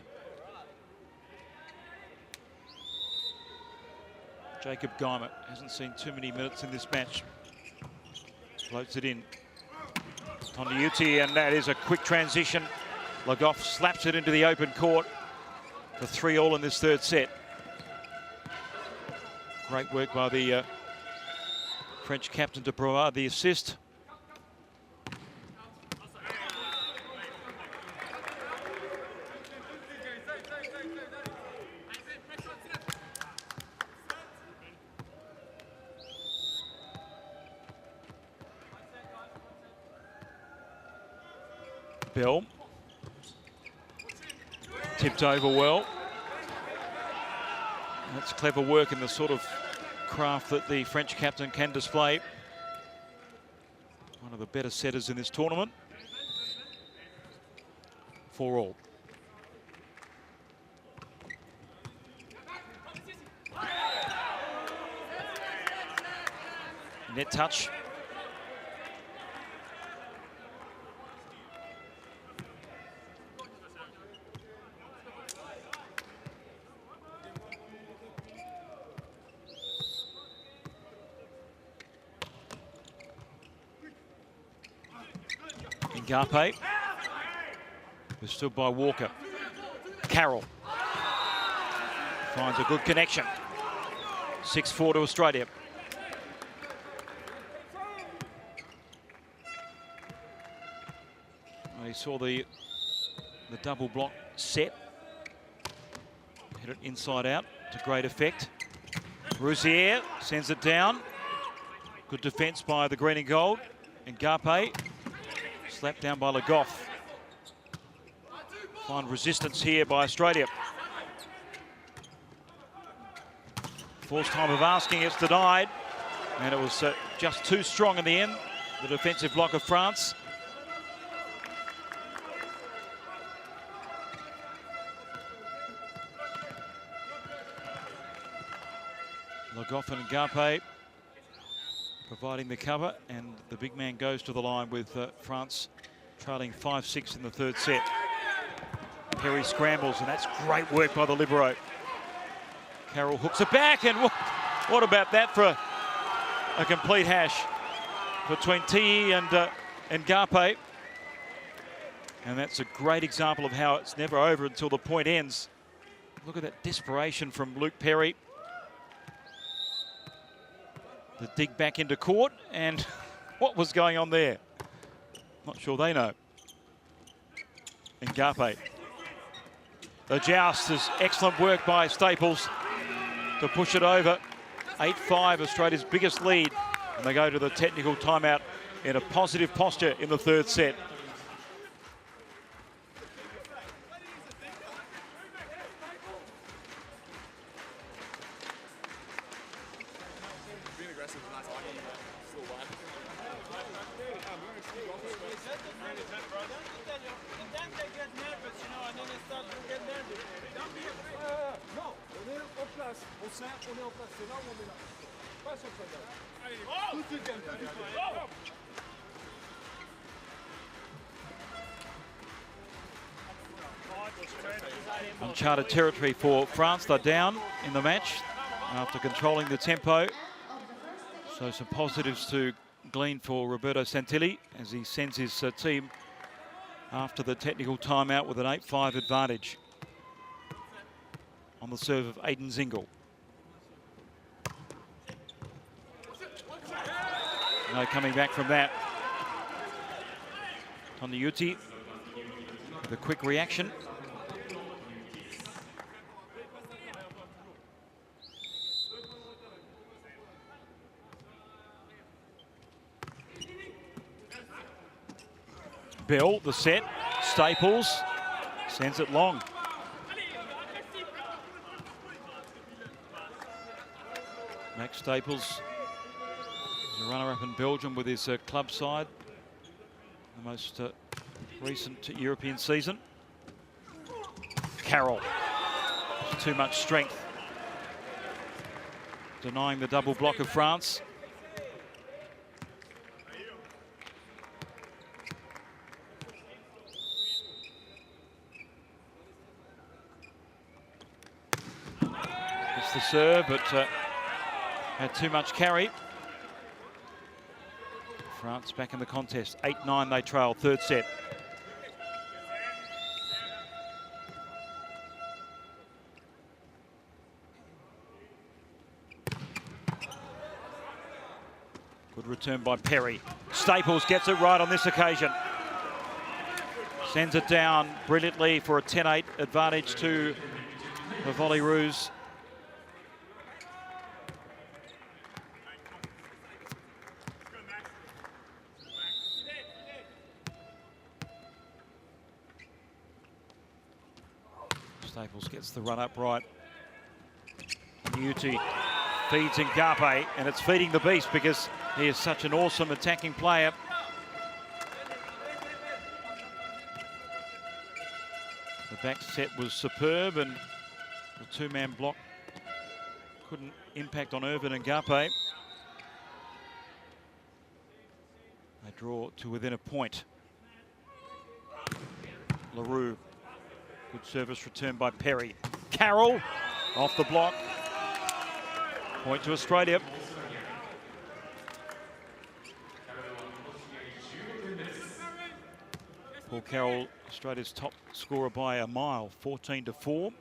Jacob Geimer hasn't seen too many minutes in this match. Floats it in. Togniotti, and that is a quick transition. Le Goff slaps it into the open court for 3-all in this third set. Great work by the French captain to provide the assist. Bell tipped over well. That's clever work in the sort of craft that the French captain can display. One of the better setters in this tournament. 4-all. Net touch. Garpe, withstood by Walker. Carroll finds a good connection. 6-4 to Australia. He saw the double block set. Hit it inside out to great effect. Rousier sends it down. Good defence by the green and gold. And Garpe slapped down by Le Goff. Find resistance here by Australia. Fourth time of asking, it's denied. And it was just too strong in the end. the defensive block of France. Le Goff and Garpe providing the cover, and the big man goes to the line with France trailing 5-6 in the third set. Perry scrambles, and that's great work by the libero. Carroll hooks it back, and what about that for a complete hash between T and Garpe. And that's a great example of how it's never over until the point ends. Look at that desperation from Luke Perry. The dig back into court, and what was going on there? Not sure they know. And Garpe. The joust is excellent work by Staples to push it over. 8-5, Australia's biggest lead. And they go to the technical timeout in a positive posture in the third set. Uncharted territory for France. They're down in the match after controlling the tempo. So some positives to glean for Roberto Santilli as he sends his team after the technical timeout with an 8-5 advantage on the serve of Aiden Zingle. No coming back from that. Toniuti with a quick reaction. Bill, the set, Staples sends it long. Max Staples, the runner-up in Belgium with his club side, the most recent European season. Carroll, too much strength, denying the double block of France. It's the serve, but had too much carry. France back in the contest. 8-9 they trail, third set. Good return by Perry. Staples gets it right on this occasion. Sends it down brilliantly for a 10-8 advantage to the Volleyroos. Staples gets the run up right. Muti feeds Ngape, and it's feeding the beast because he is such an awesome attacking player. The back set was superb, and the two-man block couldn't impact on Irvin and Ngape. They draw to within a point. LaRue. Good service return by Perry. Carroll off the block. Point to Australia. Paul Carroll, Australia's top scorer by a mile, 14-4.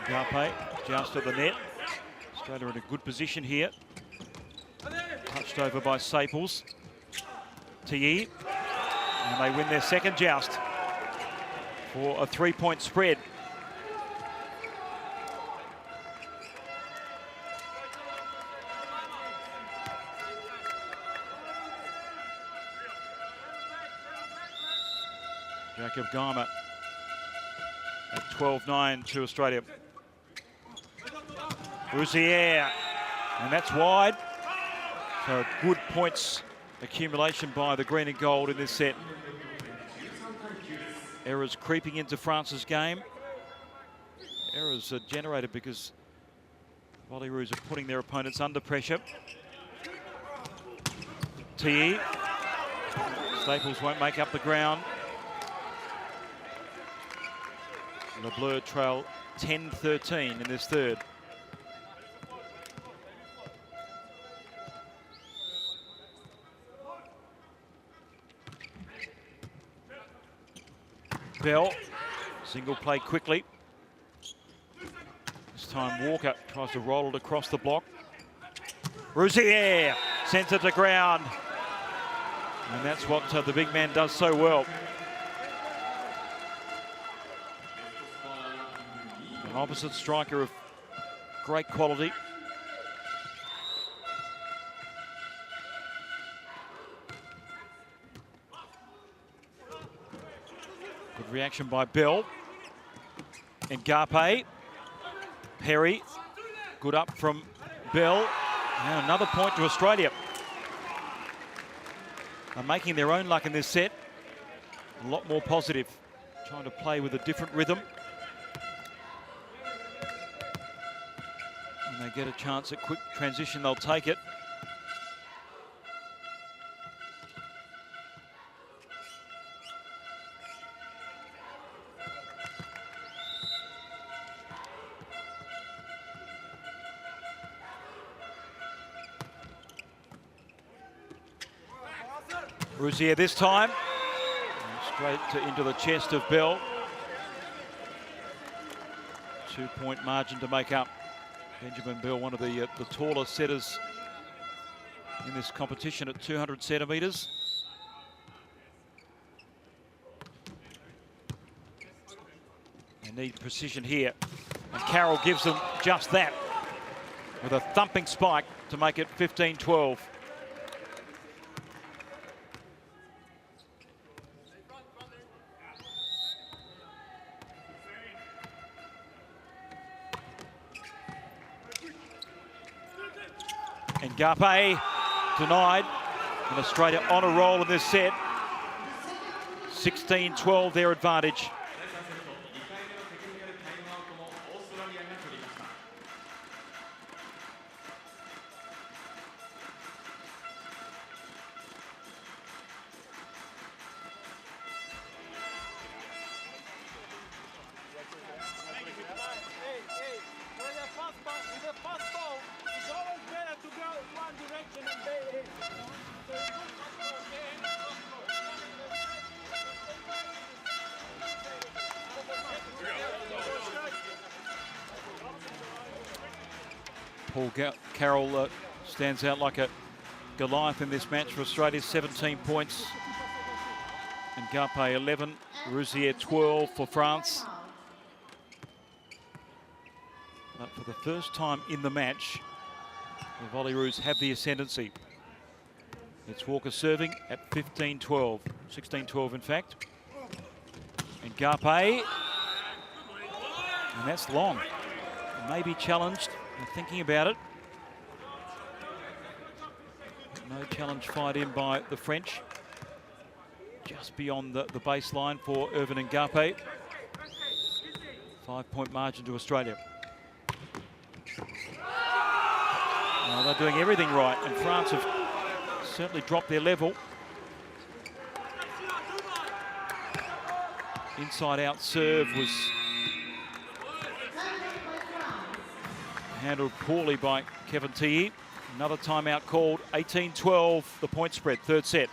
Garpe just at the net. Australia in a good position here. Touched over by Staples. TE, and they win their second joust for a 3-point spread. Jacob Garma at 12-9 to Australia. Rousier, and that's wide. So good points accumulation by the green and gold in this set. Errors creeping into France's game. Errors are generated because Volleyball are putting their opponents under pressure. TE. Staples won't make up the ground. Le Bleu trail 10-13 in this third. Bell, single play quickly. This time Walker tries to roll it across the block. Rousier sends it to ground. And that's what the big man does so well. An opposite striker of great quality. Good reaction by Bell. Ngape. Perry. Good up from Bell. Now another point to Australia. They're making their own luck in this set. A lot more positive. Trying to play with a different rhythm. When they get a chance at quick transition, they'll take it. Rousier this time. Straight into the chest of Bell. 2-point margin to make up. Benjamin Bell, one of the taller setters in this competition at 200 centimetres. They need precision here. And Carroll gives them just that with a thumping spike to make it 15-12. Ngape denied, and Australia on a roll in this set. 16-12 their advantage. Paul Carroll stands out like a Goliath in this match for Australia. 17 points. And Ngape 11. Rousier 12 for France. But for the first time in the match, the Volleyball have the ascendancy. It's Walker serving at 15-12. 16-12 in fact. And Ngape. And that's long. Maybe challenged. They're thinking about it. No challenge fired in by the French. Just beyond the baseline for Irvin Ngape. 5-point margin to Australia. Well, they're doing everything right, and France have certainly dropped their level. Inside-out serve was handled poorly by Kevin TE. Another timeout called. 18-12, the point spread, third set.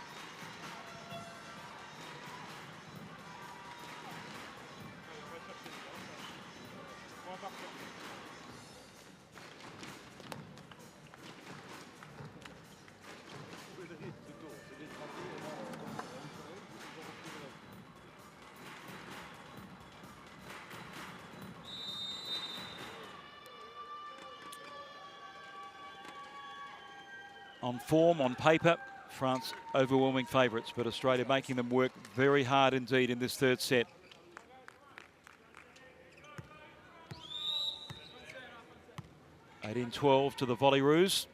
On form, on paper, France overwhelming favourites, but Australia making them work very hard indeed in this third set. 18-12 to the Volleyball.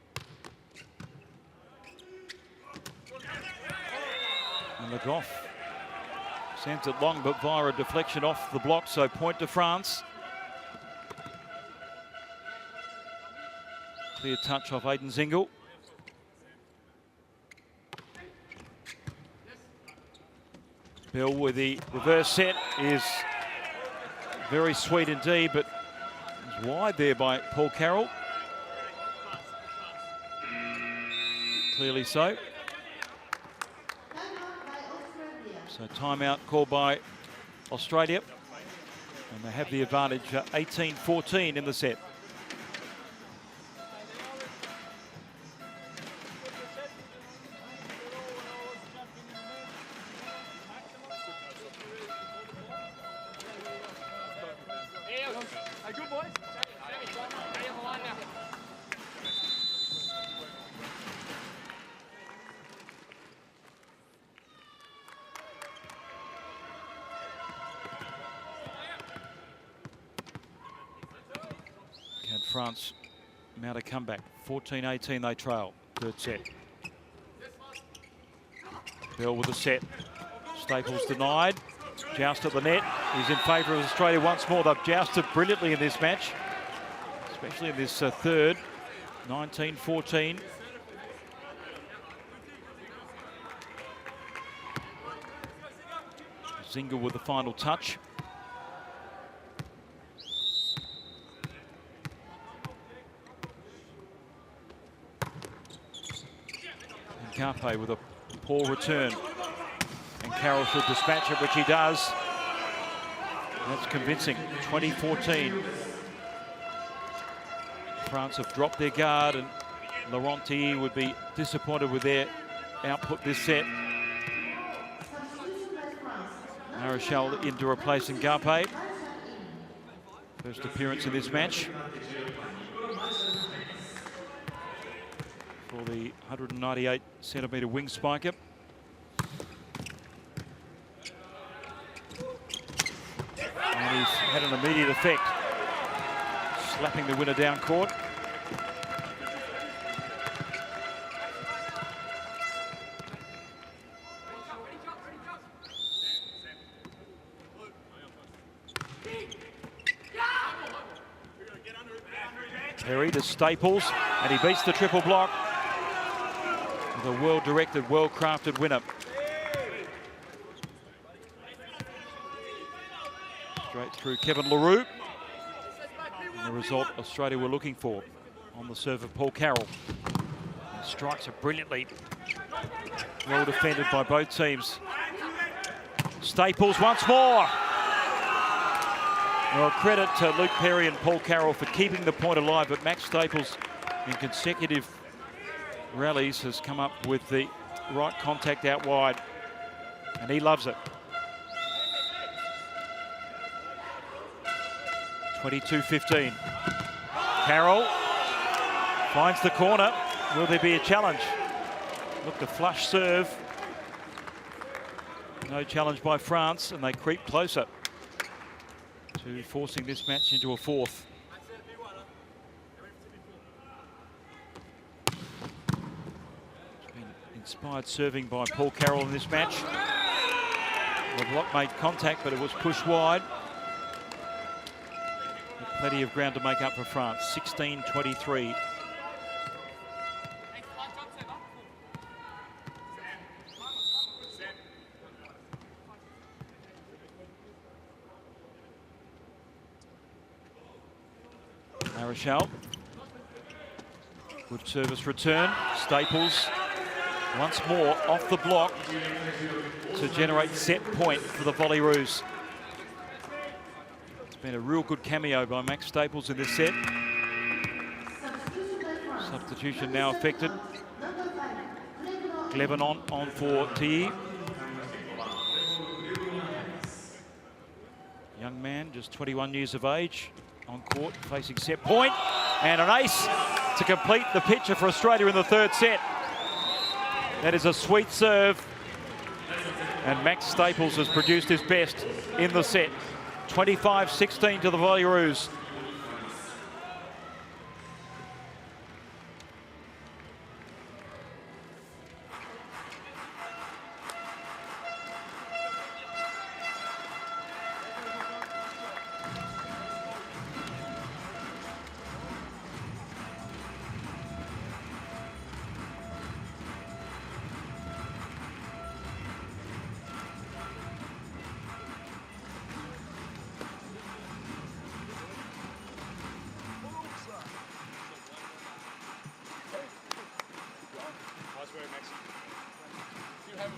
And Le Goff sends it long, but via a deflection off the block, so point to France. Clear touch off Aiden Zingle. Bell with the reverse set is very sweet indeed, but is wide there by Paul Carroll. Clearly so. So timeout called by Australia. And they have the advantage 18-14 in the set. Can France mount a comeback? 14-18 they trail, third set. Bell with the set. Staples denied. Joust at the net. He's in favour of Australia once more. They've jousted brilliantly in this match, especially in this third. 19-14. Zingle with the final touch. And Carpe with a poor return. And Carroll should dispatch it, which he does. That's convincing. 20-14. France have dropped their guard, and Laurentier would be disappointed with their output this set. Marichal in to replace Ngape. First appearance in this match for the 198-centimetre wing spiker. And he's had an immediate effect, slapping the winner down court. Perry to Staples, and he beats the triple block with a well-directed, well-crafted winner. Straight through Kevin LaRue. And the result Australia were looking for on the serve of Paul Carroll. And strikes it brilliantly. Well defended by both teams. Staples once more. Well, credit to Luke Perry and Paul Carroll for keeping the point alive, but Max Staples in consecutive rallies has come up with the right contact out wide, and he loves it. 22-15. Carroll finds the corner. Will there be a challenge? Look, the flush serve. No challenge by France, and they creep closer to forcing this match into a fourth. It's been inspired serving by Paul Carroll in this match. The block made contact, but it was pushed wide. With plenty of ground to make up for France. 16-23. Marichal. Good service return. Staples once more off the block to generate set point for the Volleyball. It's been a real good cameo by Max Staples in this set. Substitution now affected. Glevenon on for T. Young man, just 21 years of age. On court, facing set point, and an ace to complete the picture for Australia in the third set. That is a sweet serve, and Max Staples has produced his best in the set. 25-16 to the Volleyball.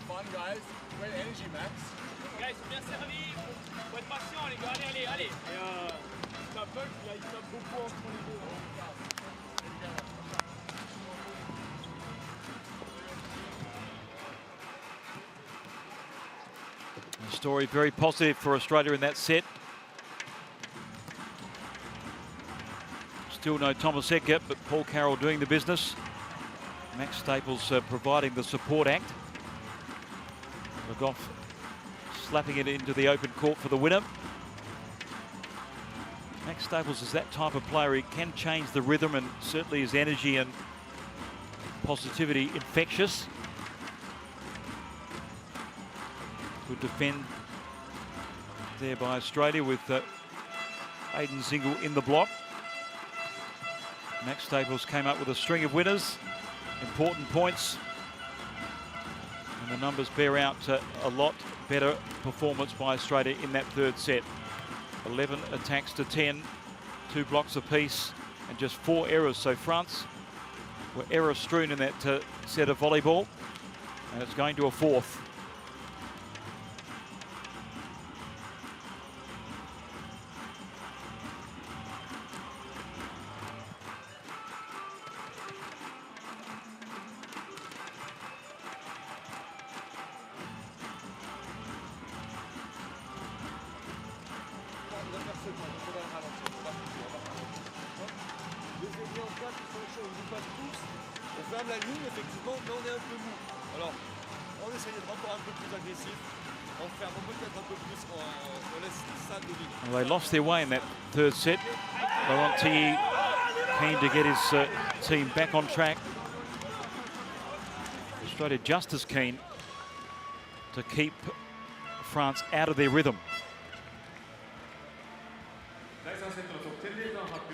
fun, guys. Great energy, Max. Guys, bien servi. Faut être patient, les gars. Allez, allez, allez. Et il tape beaucoup entre les deux. A story very positive for Australia in that set. Still no Thomas Edgar, but Paul Carroll doing the business. Max Staples providing the support act. Legoff slapping it into the open court for the winner. Max Staples is that type of player. He can change the rhythm, and certainly his energy and positivity infectious. Good defend there by Australia with Aiden Zingle in the block. Max Staples came up with a string of winners, important points, and the numbers bear out a lot better performance by Australia in that third set. 11 attacks to 10, 2 blocks apiece, and just 4 errors. So France were error strewn in that set of volleyball, and it's going to a fourth. On ferme la ligne, effectivement, mais on est un peu mou. Alors, on essaye d'être encore un peu plus agressif. On ferme peut-être un peu plus, on laisse ça de ligne. Well, they lost their way in that third set. Laurent Tilly keen to get his team back on track. Australia just as keen to keep France out of their rhythm.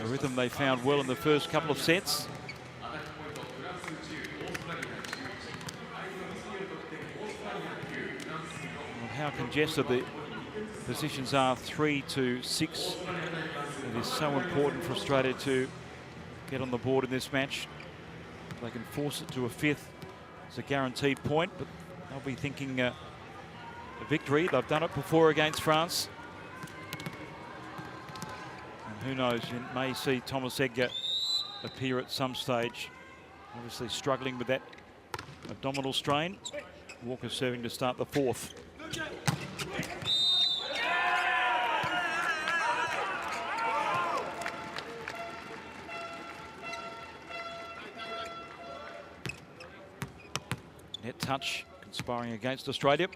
A rhythm they found well in the first couple of sets. How congested the positions are, 3-6. It is so important for Australia to get on the board in this match. If they can force it to a fifth, it's a guaranteed point, but they'll be thinking a victory. They've done it before against France. And who knows, you may see Thomas Edgar appear at some stage. Obviously struggling with that abdominal strain. Walker serving to start the fourth. Net touch conspiring against Australia.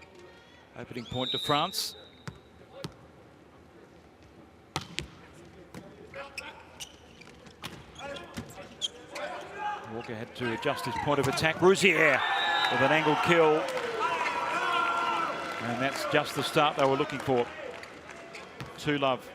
Opening point to France. Walker had to adjust his point of attack. Rouzier with an angled kill. And that's just the start they were looking for. 2-love.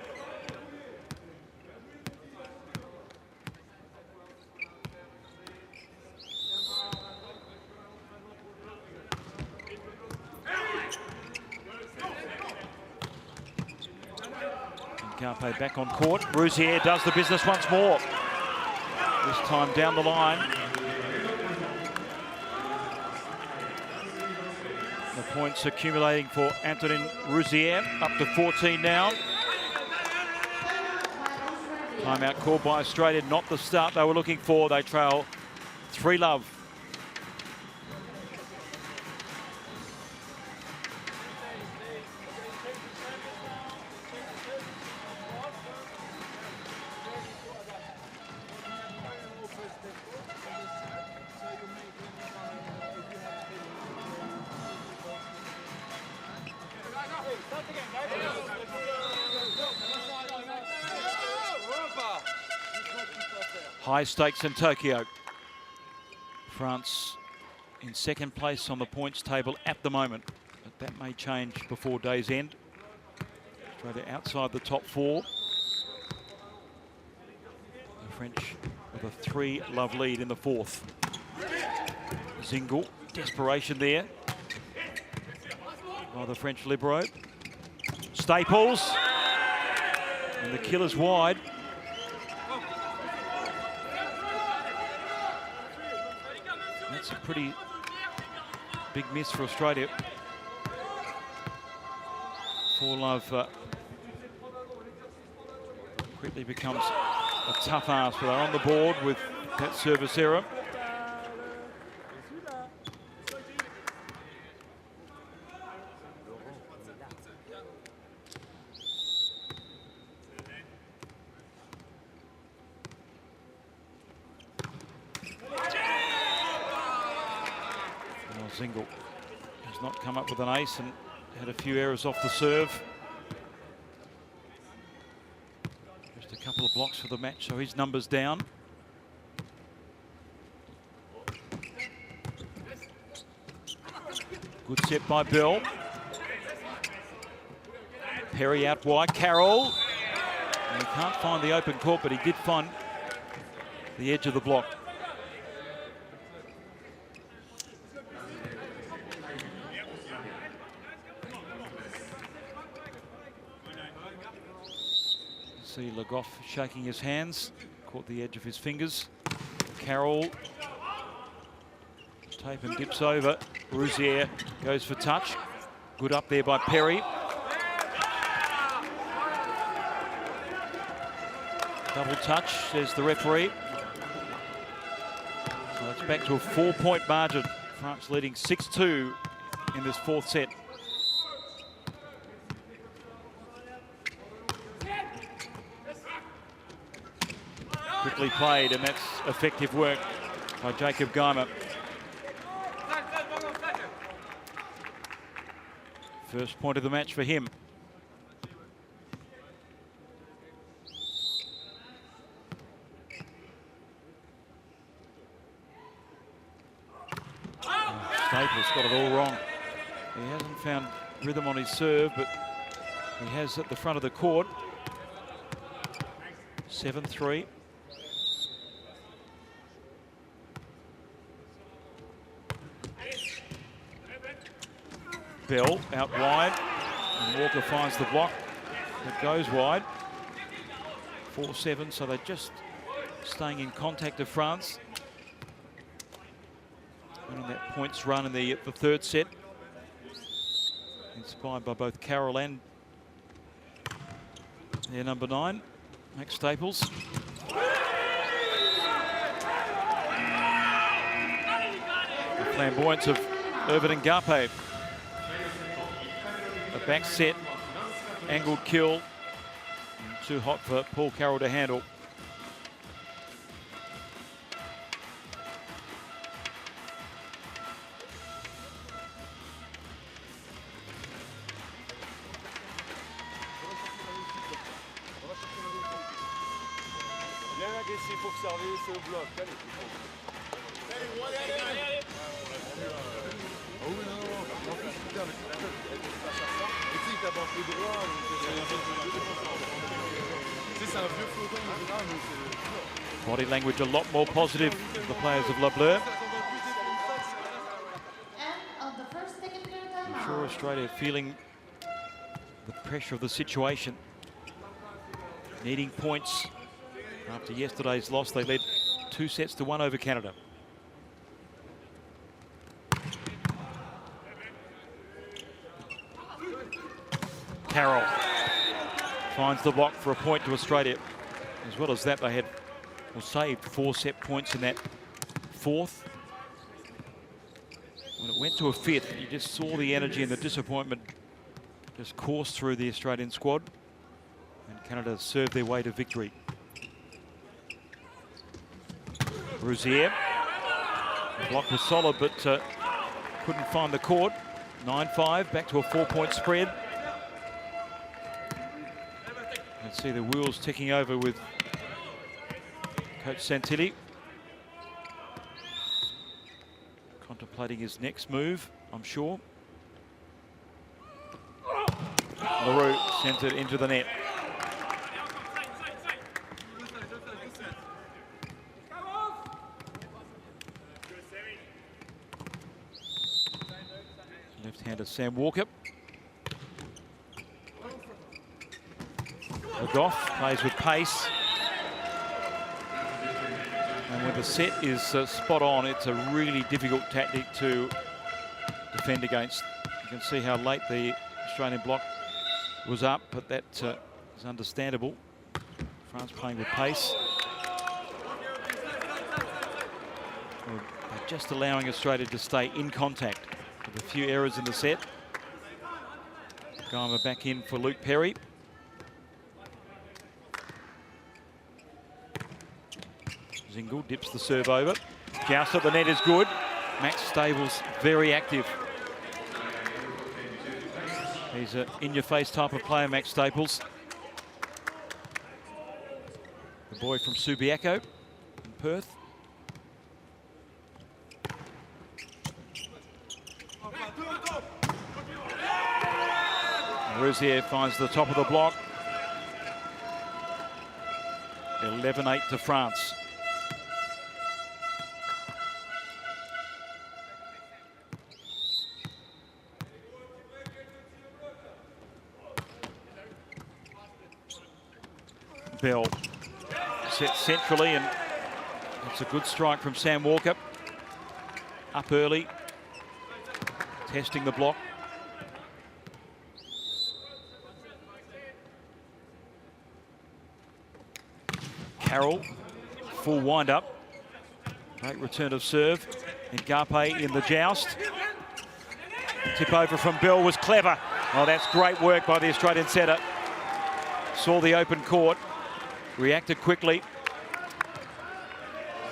Carpe back on court. Rouzier does the business once more. This time down the line. The points accumulating for Antonin Rouzier, up to 14 now. Timeout called by Australia, not the start they were looking for. They trail 3-love. High stakes in Tokyo. France in second place on the points table at the moment, but that may change before day's end. Australia outside the top 4. The French with a 3-love lead in the fourth. Zingle, desperation there by the French libero. Staples, and the killer's wide. That's a pretty big miss for Australia. Four-love quickly becomes a tough ask, but they're on the board with that service error. Zingle has not come up with an ace and had a few errors off the serve. Just a couple of blocks for the match, so his number's down. Good set by Bell. Perry out wide, Carroll. And he can't find the open court, but he did find the edge of the block. See Le Goff shaking his hands, caught the edge of his fingers. Carroll, tape and dips over. Rouzier goes for touch. Good up there by Perry. Double touch, says the referee. So it's back to a 4-point margin. France leading 6-2 in this fourth set. Quickly played, and that's effective work by Jacob Geimer. First point of the match for him. Staples got it all wrong. He hasn't found rhythm on his serve, but he has at the front of the court. 7-3. Bell out wide, and Walker finds the block. It goes wide. 4-7, so they're just staying in contact of France. Winning that points run in the third set. Inspired by both Carroll and their number 9, Max Staples. The flamboyance of Irvin Ngape. A back set, angled kill, too hot for Paul Carroll to handle. Bien agressif pour servir ce bloc. Allez. Oh oui, non. Body language a lot more positive for the players of Le Bleu. I'm sure Australia feeling the pressure of the situation. Needing points. After yesterday's loss, they led 2-1 over Canada. Carroll finds the block for a point to Australia. As well as that, they had saved 4 set points in that fourth. When it went to a fifth, you just saw the energy and the disappointment just course through the Australian squad. And Canada served their way to victory. Rouzier. The block was solid, but couldn't find the court. 9-5, back to a 4-point spread. You can see the wheels ticking over with Coach Santilli. Contemplating his next move, I'm sure. LaRue sends it into the net. Left-hander Sam Walker. Goff plays with pace. And when the set is spot on, it's a really difficult tactic to defend against. You can see how late the Australian block was up, but that is understandable. France playing with pace. Well, they're just allowing Australia to stay in contact with a few errors in the set. Guyver back in for Luke Perry. Zingle dips the serve over. Joust at the net is good. Max Stables very active. He's an in-your-face type of player, Max Staples. The boy from Subiaco in Perth. Rouzier finds the top of the block. 11-8 to France. Bell set centrally, and it's a good strike from Sam Walker. Up early, testing the block. Carroll, full wind-up. Great return of serve. And Garpe in the joust. Tip over from Bell was clever. Oh, that's great work by the Australian setter. Saw the open court. Reacted quickly,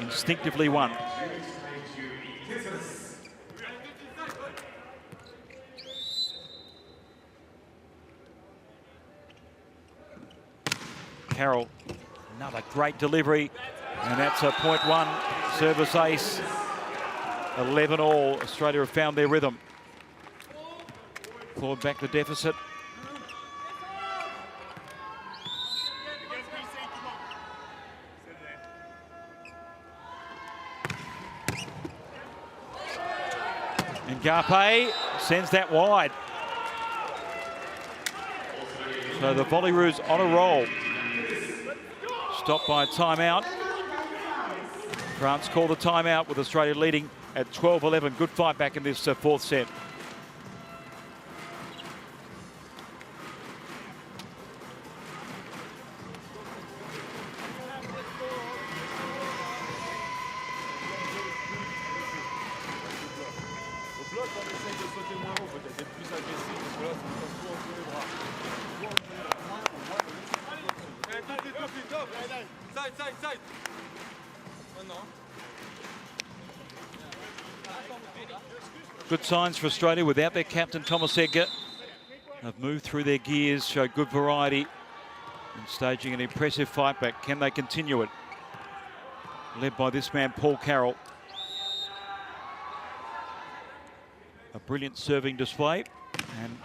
instinctively won. Carroll, another great delivery, and that's a .1 service ace. 11-all, Australia have found their rhythm. Clawed back the deficit. And Garpe sends that wide. So the Volleyroos on a roll. Stopped by a timeout. France called the timeout with Australia leading at 12-11. Good fight back in this fourth set. Good signs for Australia without their captain, Thomas Edgar. They've moved through their gears, showed good variety, and staging an impressive fight back. Can they continue it? Led by this man, Paul Carroll. A brilliant serving display, and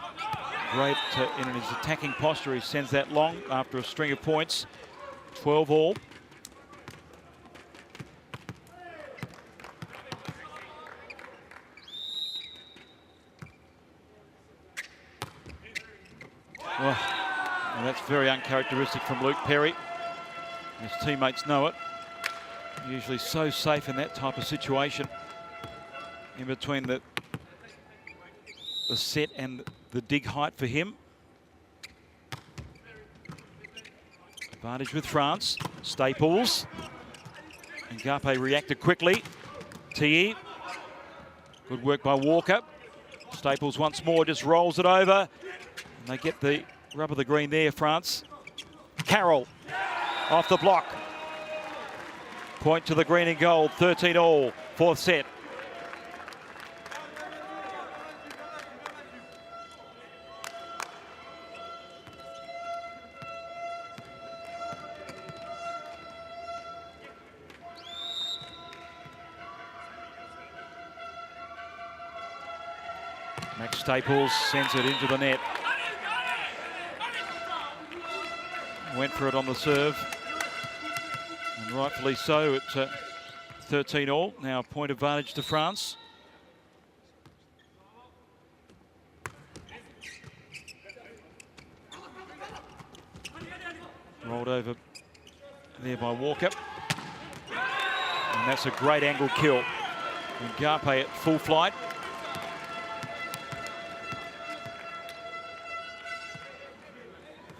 great in his attacking posture. He sends that long after a string of points. 12-all. Well, that's very uncharacteristic from Luke Perry. His teammates know it. Usually so safe in that type of situation. In between the set and the dig height for him. Advantage with France. Staples. And Garpe reacted quickly. TE. Good work by Walker. Staples once more just rolls it over. And they get the rub of the green there, France. Carroll off the block. Point to the green and gold, 13-all, fourth set. Max Staples sends it into the net. Went for it on the serve. And rightfully so at 13-all. Now a point advantage to France. Rolled over there by Walker. And that's a great angle kill. And Garpe at full flight.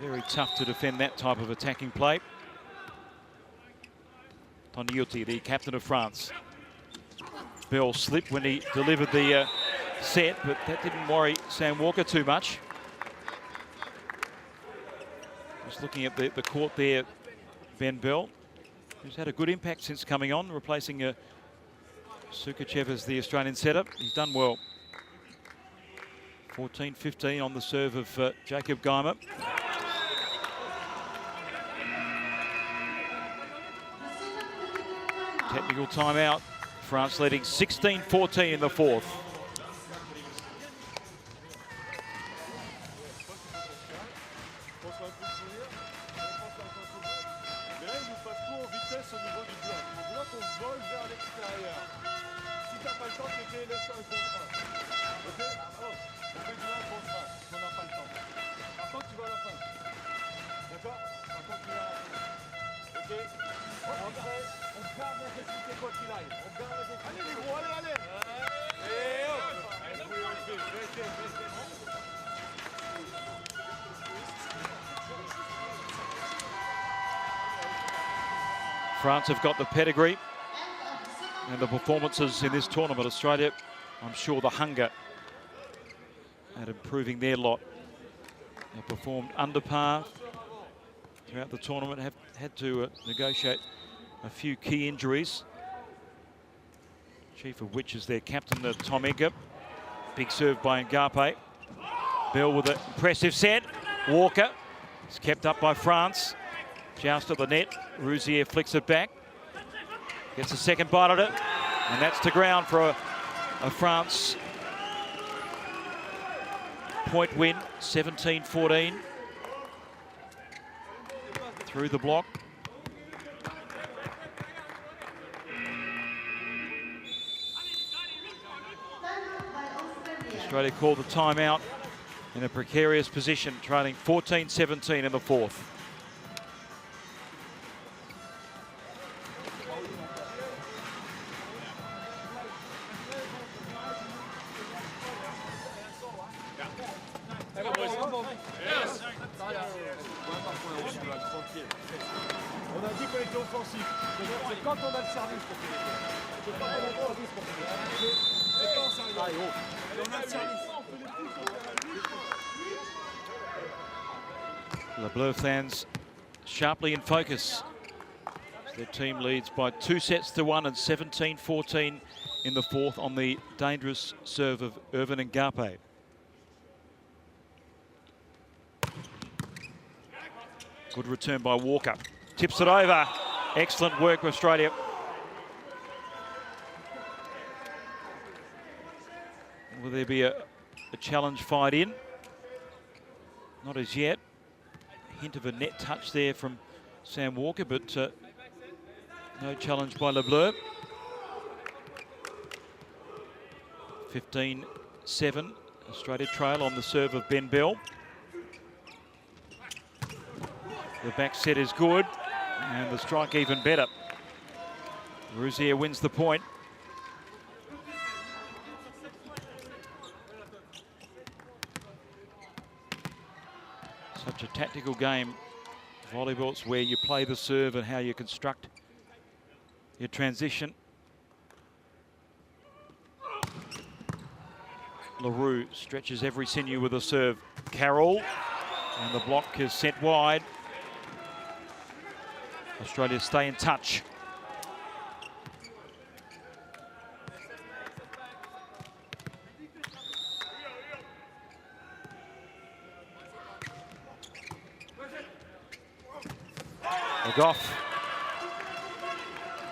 Very tough to defend that type of attacking play. Toniuti, the captain of France. Bell slipped when he delivered the set, but that didn't worry Sam Walker too much. Just looking at the court there, Ben Bell, who's had a good impact since coming on, replacing Sukachev as the Australian setter. He's done well. 14-15 on the serve of Jacob Geimer. Technical timeout. France leading 16-14 in the fourth. France have got the pedigree and the performances in this tournament. Australia, I'm sure the hunger at improving their lot. They've performed under par throughout the tournament, have had to negotiate a few key injuries, chief of which is their captain, Tom Edgar. Big serve by Ngape. Bell with an impressive set. Walker is kept up by France. Joust at the net. Rouzier flicks it back. Gets a second bite at it. And that's to ground for a France point win, 17-14. Through the block. Australia called the timeout in a precarious position, trailing 14-17 in the fourth. On a dit qu'on était offensif. C'est quand on a le service pour faire. C'est quand on a le service pour faire. C'est quand ça arrive. On a le service. The Bleu fans sharply in focus. Their team leads by 2-1 and 17-14 in the fourth on the dangerous serve of Irvin Ngape. Good return by Walker. Tips it over. Excellent work, Australia. Will there be a challenge fight in? Not as yet. Hint of a net touch there from Sam Walker, but no challenge by Le Bleu. 15-7. Australia trail on the serve of Ben Bell. The back set is good, and the strike even better. Rouzier wins the point. Such a tactical game. Volleyball's where you play the serve and how you construct your transition. LaRue stretches every sinew with a serve. Carroll, and the block is sent wide. Australia stay in touch. Le Goff.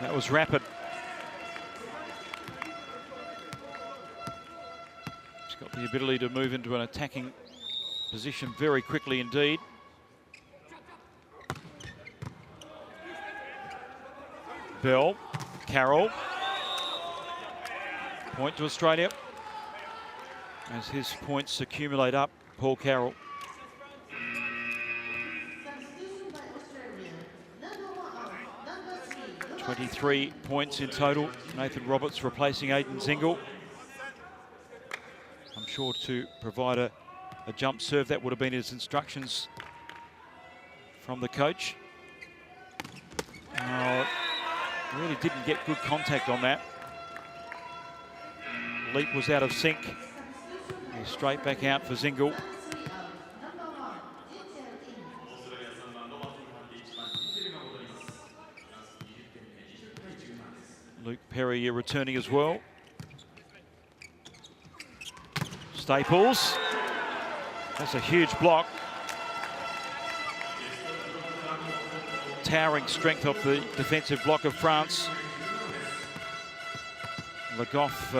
That was rapid. He's got the ability to move into an attacking position very quickly indeed. Bell, Carroll. Point to Australia. As his points accumulate up, Paul Carroll. 23 points in total. Nathan Roberts replacing Aidan Zingle. I'm sure to provide a jump serve. That would have been his instructions from the coach. Oh, really didn't get good contact on that. Leap was out of sync. Straight back out for Zingel. Luke Perry returning as well. Staples. That's a huge block. Towering strength of the defensive block of France. Le Goff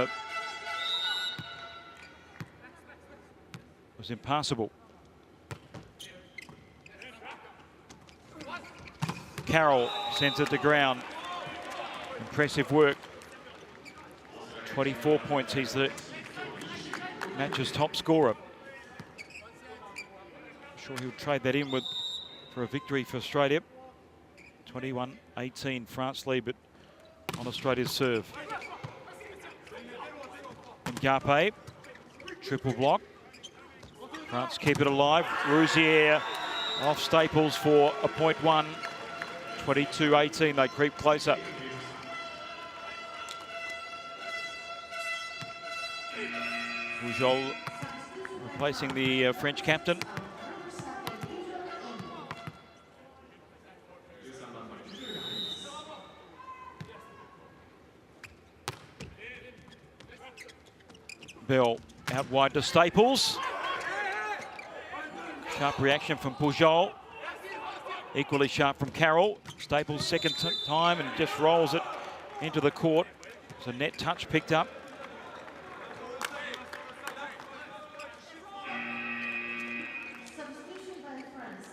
was impassable. Carroll sends it to ground. Impressive work. 24 points. He's the match's top scorer. I'm sure he'll trade that in for a victory for Australia. 21-18, France lead, but on Australia's serve. Ngape, triple block. France keep it alive. Rouzier off Staples for a point one. 22-18, they creep closer. Pujol replacing the French captain. Bell out wide to Staples. Sharp reaction from Pujol. Equally sharp from Carroll. Staples second time and just rolls it into the court. There's a net touch picked up. Substitution by France.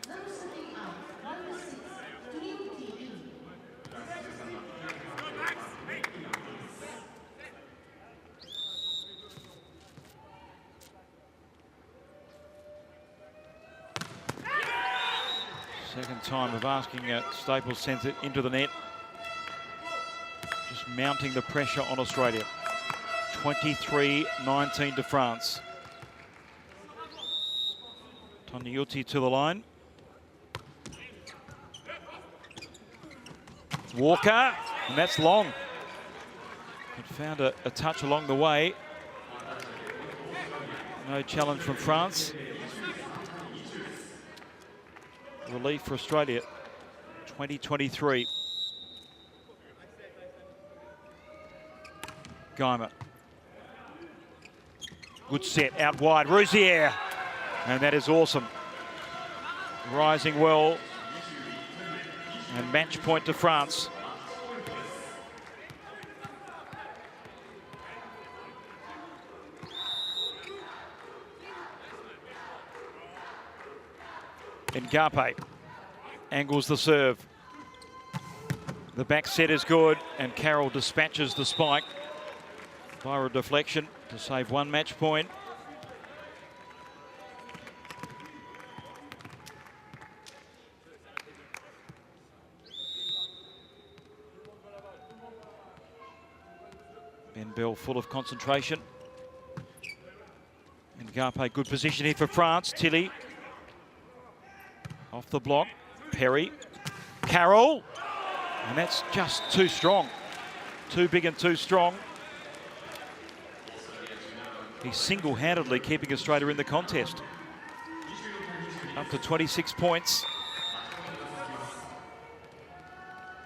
Number 7 out. Number 6. Trinity in. Second time of asking Staples sends it into the net. Just mounting the pressure on Australia. 23-19 to France. Toniuti to the line. Walker, and that's long. It found a touch along the way. No challenge from France. Relief for Australia, 2023. Geimer. Good set out wide, Rouzier. And that is awesome. Rising well. And match point to France. Ngape angles the serve. The back set is good, and Carroll dispatches the spike via a deflection to save one match point. Ben Bell full of concentration. Ngape, good position here for France. Tilly off the block. Perry. Carroll. And that's just too strong. Too big and too strong. He's single-handedly keeping Australia in the contest. Up to 26 points.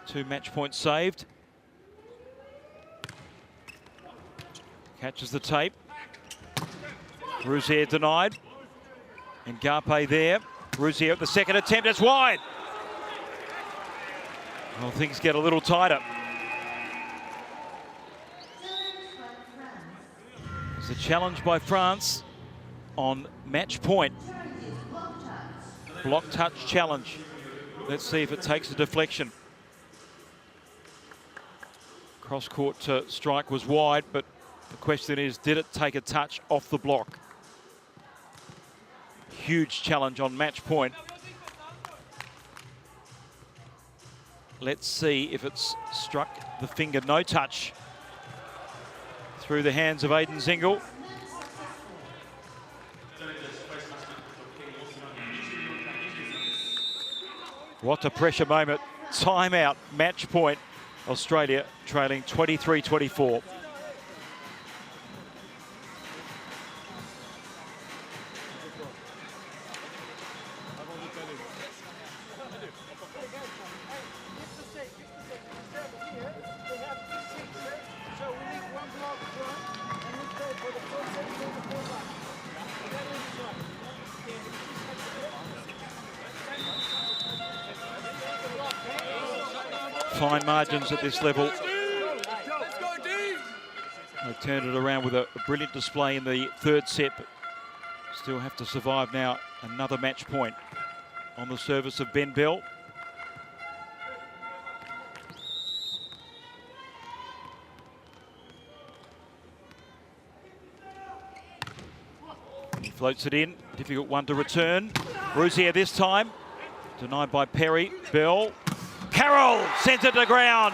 2 match points saved. Catches the tape. Rouzier denied. Ngape there. Rouzier at the second attempt, it's wide. Well, things get a little tighter. There's a challenge by France on match point. Block touch challenge. Let's see if it takes a deflection. Cross-court strike was wide, but the question is, did it take a touch off the block? Huge challenge on match point. Let's see if it's struck the finger. No touch. Through the hands of Aiden Zingel. What a pressure moment. Timeout, match point. Australia trailing 23-24. Fine margins at this level. They turned it around with a brilliant display in the third set, but still have to survive now. Another match point on the service of Ben Bell. He floats it in, difficult one to return. Rouzier this time, denied by Perry. Bell. Carroll sends it to the ground.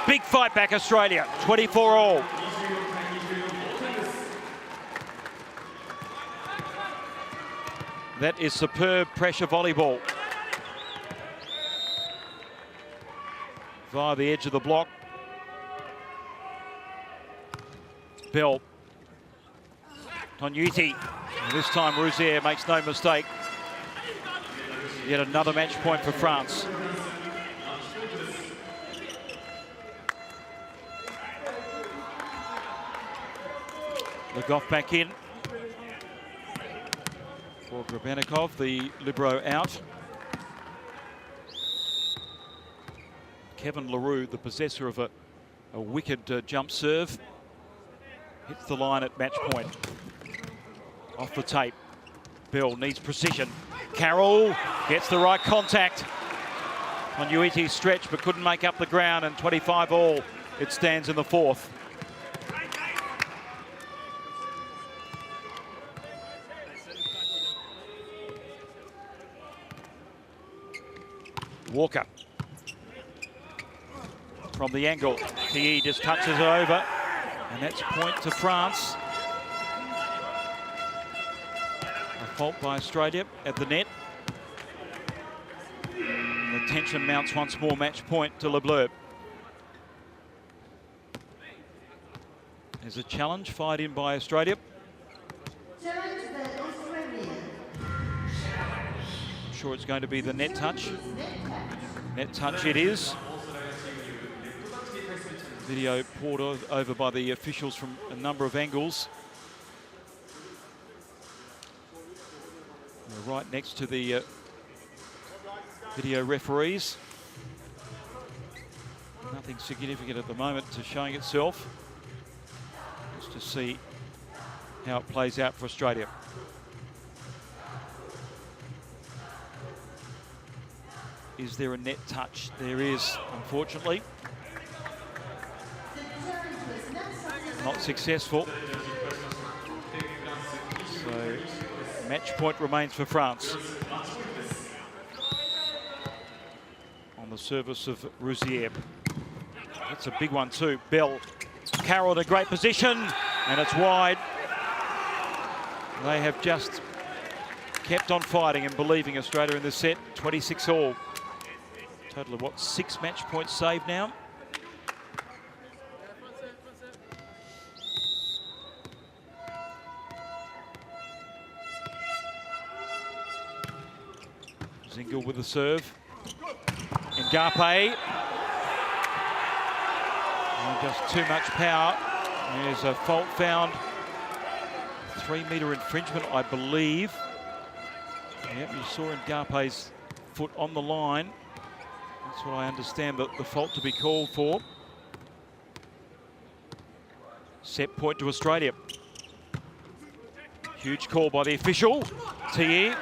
Big fight back, Australia, 24-all. That is superb pressure volleyball. Via the edge of the block. Bell. Tonuti. This time Rouzier makes no mistake. Yet another match point for France. Le Goff back in. For Grabenikov, the libero out. Kevin LaRue, the possessor of a wicked jump serve, hits the line at match point. Off the tape. Bell needs precision. Carroll gets the right contact. Tonuiti stretched but couldn't make up the ground, and 25-all it stands in the fourth. Walker from the angle. TE just touches it over, and that's point to France. A fault by Australia at the net. And the tension mounts once more. Match point to Le Bleu. There's a challenge fired in by Australia. I'm sure it's going to be the net touch. Net touch it is. Video poured over by the officials from a number of angles. We're right next to the video referees. Nothing significant at the moment showing itself. Just to see how it plays out for Australia. Is there a net touch? There is, unfortunately. Not successful. So match point remains for France. On the service of Rouzier. That's a big one too. Bell. Carroll in a great position, and it's wide. They have just kept on fighting and believing, Australia, in this set. 26-all. Total of what, 6 match points saved now? Zingle with the serve. Ngape. And just too much power. There's a fault found. 3-metre infringement, I believe. Yep, you saw Ngape's foot on the line. That's what I understand the fault to be called for. Set point to Australia. Huge call by the official. TE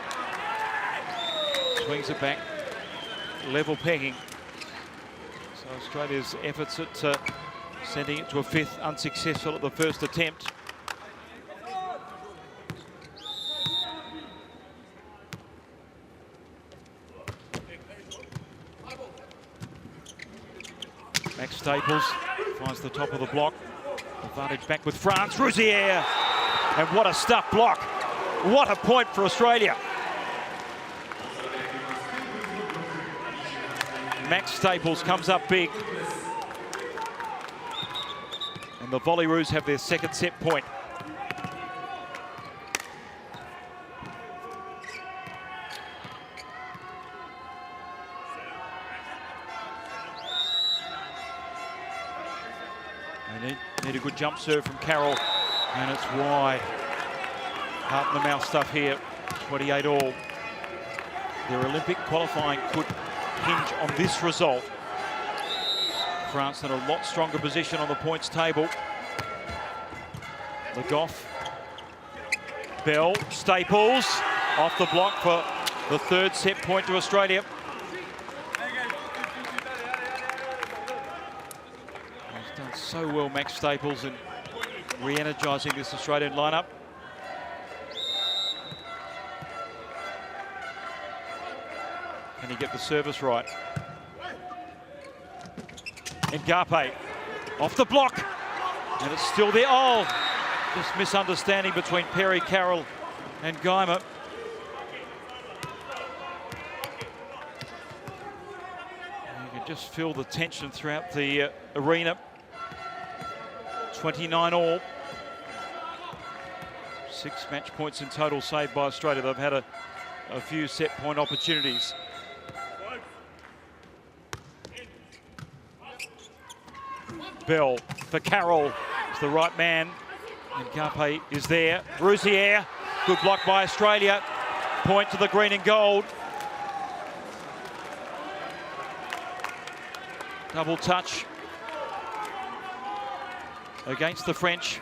swings it back. Level pegging. So Australia's efforts at sending it to a fifth, unsuccessful at the first attempt. Max Staples finds the top of the block. Advantage back with France. Rouzier! And what a stuff block. What a point for Australia. Max Staples comes up big. And the Volleyroos have their second set point. They need a good jump serve from Carroll, and it's wide. Heart in the mouth stuff here, 28 all. Their Olympic qualifying could hinge on this result. France in a lot stronger position on the points table. Le Goff, Bell, Staples, off the block for the third set point to Australia. He's done so well, Max Staples, in re-energising this Australian lineup. Can he get the service right? Ngape off the block, and it's still there. Oh, just misunderstanding between Perry, Carroll and Guymer. You can just feel the tension throughout the arena. 29 all. 6 match points in total saved by Australia. They've had a few set point opportunities. Bell for Carroll. It's the right man. And Ngape is there. Rousier. Good block by Australia. Point to the green and gold. Double touch against the French.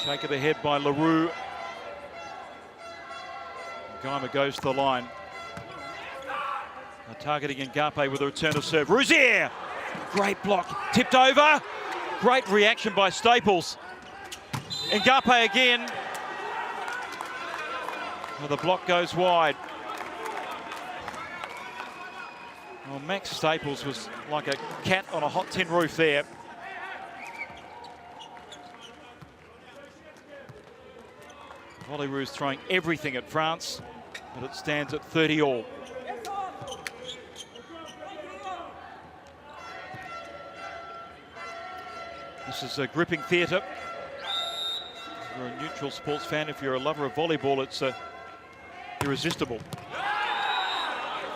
Shake of the head by Leroux. Guymer goes to the line. Now targeting Ngape with a return of serve. Rousier! Great block. Tipped over. Great reaction by Staples. Ngape again. Well, the block goes wide. Well, Max Staples was like a cat on a hot tin roof there. Volleyroos throwing everything at France, but it stands at 30 all. This is a gripping theatre. If you're a neutral sports fan, if you're a lover of volleyball, it's irresistible.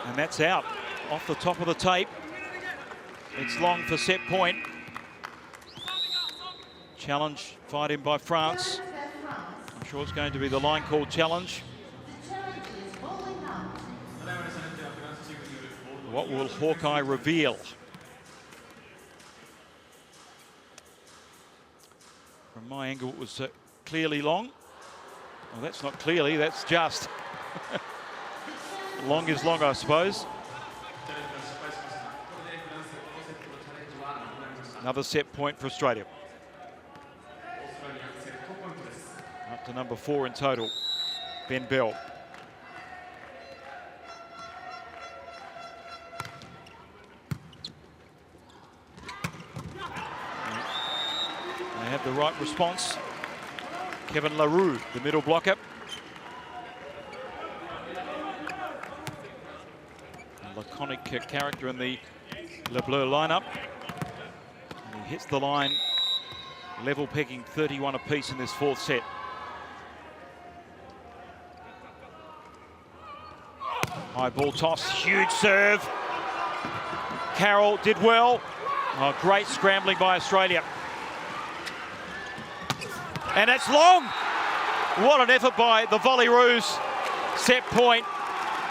And that's out off the top of the tape. It's long for set point. Challenge fired in by France. I'm sure it's going to be the line call challenge. What will Hawkeye reveal? From my angle, it was clearly long. Well, that's not clearly, that's just. Long is long, I suppose. Another set point for Australia. Up to number 4 in total, Ben Bell. They have the right response. Kevin Leroux, the middle blocker. A laconic character in the Le Bleu lineup. And he hits the line, level pegging 31 apiece in this fourth set. High ball toss, huge serve. Carroll did well. Oh, great scrambling by Australia. And it's long. What an effort by the Volleyroos. Set point.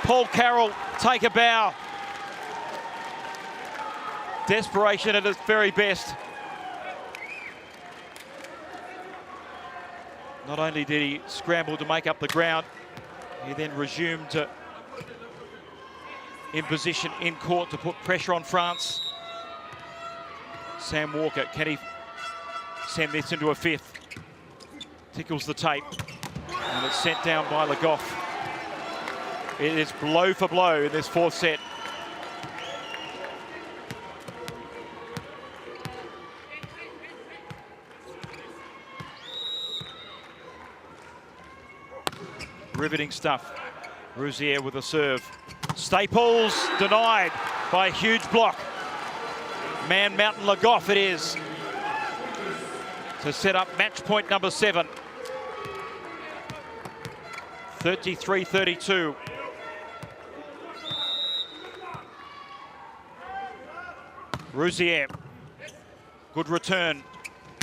Paul Carroll, take a bow. Desperation at its very best. Not only did he scramble to make up the ground, he then resumed in position in court to put pressure on France. Sam Walker, can he send this into a fifth? Tickles the tape, and it's sent down by Le Goff. It is blow for blow in this fourth set. Riveting stuff. Rouzier with a serve. Staples denied by a huge block. Man Mountain Le Goff it is to set up match point number 7. 33-32. Rouzier. Good return.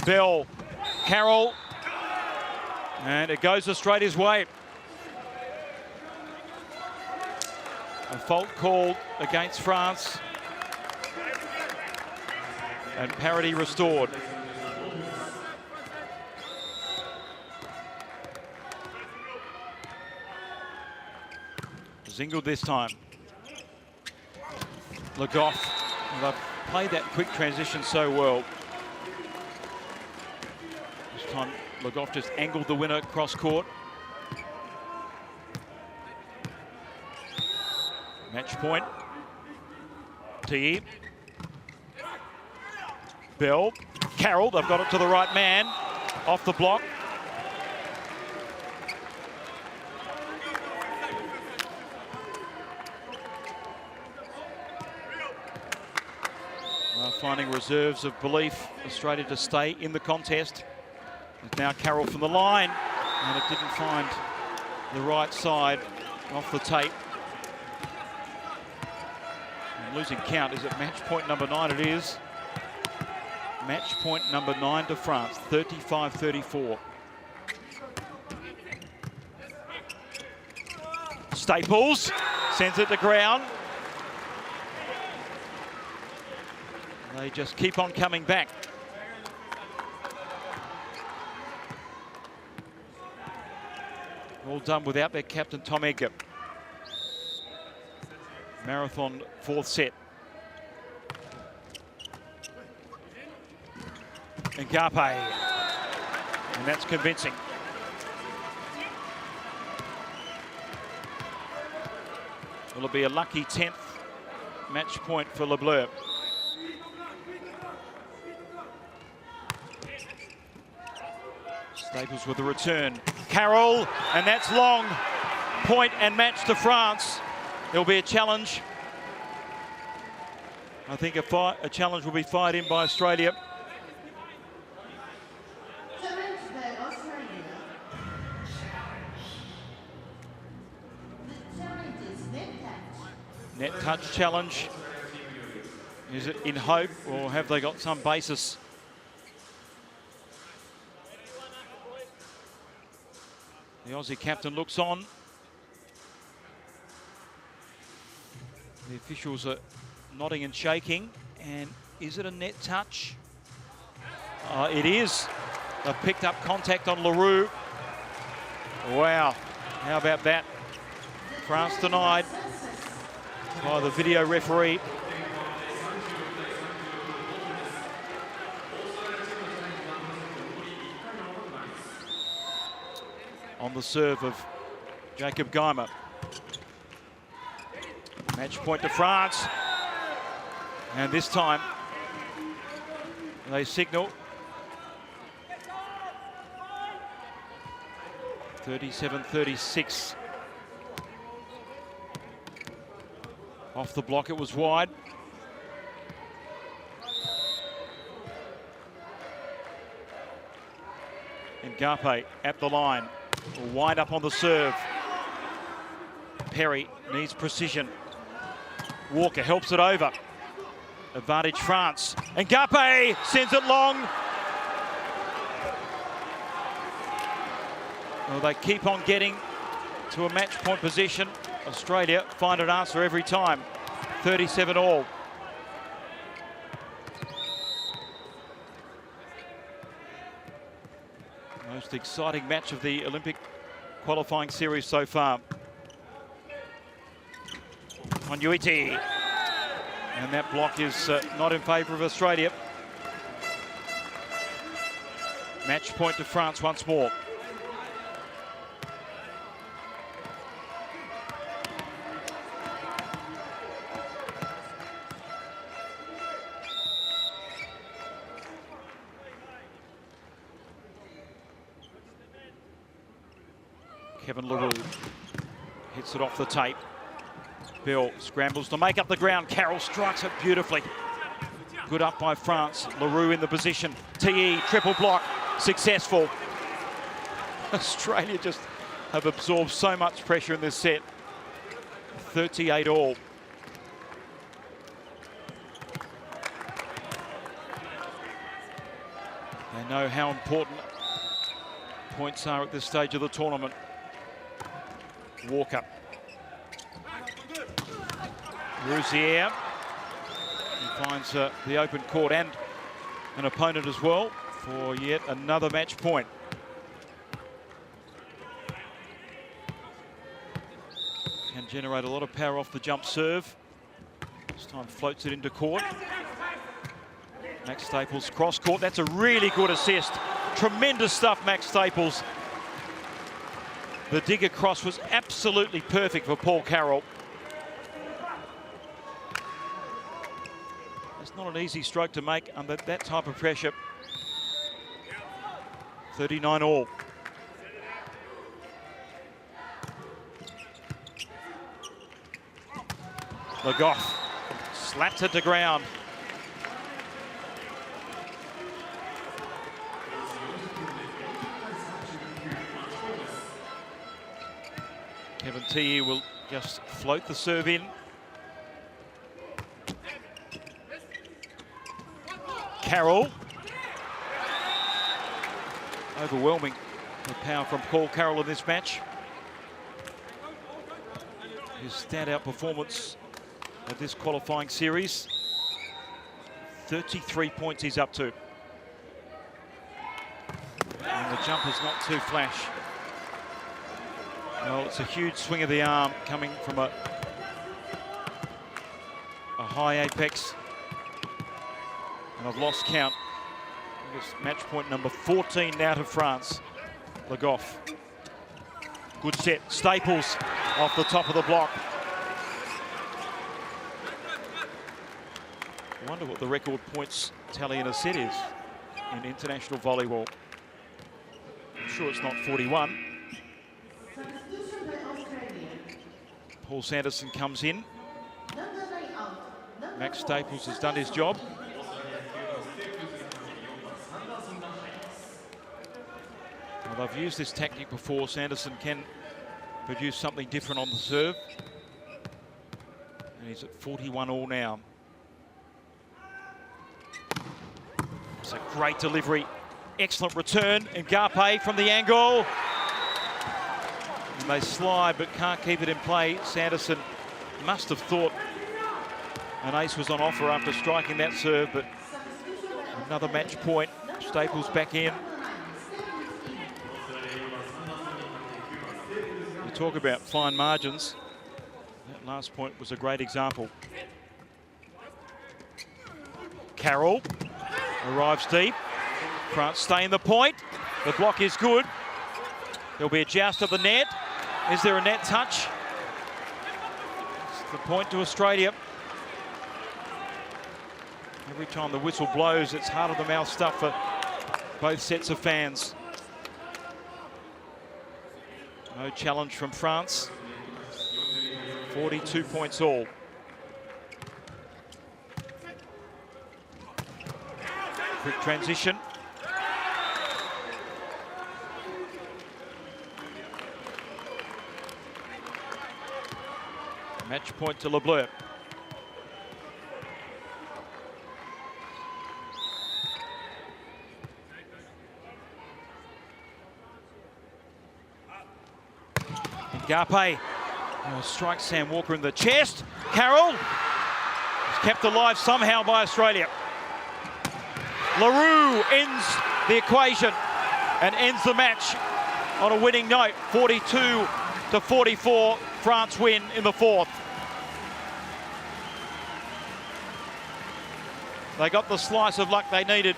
Bell. Carroll. And it goes Australia's way. A fault called against France. And parity restored. Zingled this time. Le Goff. They've played that quick transition so well. This time Le Goff just angled the winner cross court. Match point. T. Bell. Carroll, they've got it to the right man. Off the block. Finding reserves of belief, Australia to stay in the contest. It's now Carroll from the line, and it didn't find the right side off the tape. And losing count is at match point number 9. It is match point number 9 to France, 35-34. Staples sends it to ground. They just keep on coming back. All done without their captain, Tom Edgar. Marathon 4th set. Ngape. And that's convincing. Will it be a lucky 10th match point for Le Bleu? Staples with the return. Carroll, and that's long. Point and match to France. There'll be a challenge. I think a challenge will be fired in by Australia. Challenge by Australia. The challenge is net touch. Net touch challenge. Is it in hope, or have they got some basis? The Aussie captain looks on. The officials are nodding and shaking. And is it a net touch? It is. They've picked up contact on Leroux. Wow. How about that? France denied by the video referee. On the serve of Jacob Geimer. Match point to France. And this time they signal. 37-36. Off the block, it was wide. Ngape at the line. Wind up on the serve. Perry needs precision. Walker helps it over. Advantage France. Ngape sends it long. Well, they keep on getting to a match point position. Australia find an answer every time. 37 all. Most exciting match of the Olympic qualifying series so far. Onuiti. And that block is not in favour of Australia. Match point to France once more. Kevin Leroux. Hits it off the tape. Bill scrambles to make up the ground. Carroll strikes it beautifully. Good up by France. Leroux in the position. TE, triple block, successful. Australia just have absorbed so much pressure in this set. 38 all. They know how important points are at this stage of the tournament. Walker. Rousier. He finds the open court and an opponent as well for yet another match point. Can generate a lot of power off the jump serve. This time floats it into court. Max Staples cross court. That's a really good assist. Tremendous stuff, Max Staples. The dig across was absolutely perfect for Paul Carroll. It's not an easy stroke to make under that type of pressure. 39 all. Le Goff slaps it to ground. Kevin TE will just float the serve in. Carroll. Overwhelming the power from Paul Carroll in this match. His standout performance of this qualifying series. 33 points he's up to. And the jumper's not too flash. Well, it's a huge swing of the arm coming from a high apex. And I've lost count. It's match point number 14 now to France. Le Goff. Good set. Staples off the top of the block. I wonder what the record points tally in a set is in international volleyball. I'm sure it's not 41. Paul Sanderson comes in. Max Staples has done his job. Well, they've used this tactic before. Sanderson can produce something different on the serve. And he's at 41 all now. It's a great delivery. Excellent return. And Garpe from the angle. And they slide but can't keep it in play. Sanderson must have thought an ace was on offer after striking that serve, but another match point. Staples back in. You talk about fine margins. That last point was a great example. Carroll arrives deep. France stay in the point. The block is good. There'll be a joust of the net. Is there a net touch? It's the point to Australia. Every time the whistle blows, it's heart-of-the-mouth stuff for both sets of fans. No challenge from France. 42 points all. Quick transition. Match point to LeBleu. And Garpe strikes Sam Walker in the chest. Carroll is kept alive somehow by Australia. Leroux ends the equation and ends the match on a winning note. 42-44, France win in the fourth. They got the slice of luck they needed.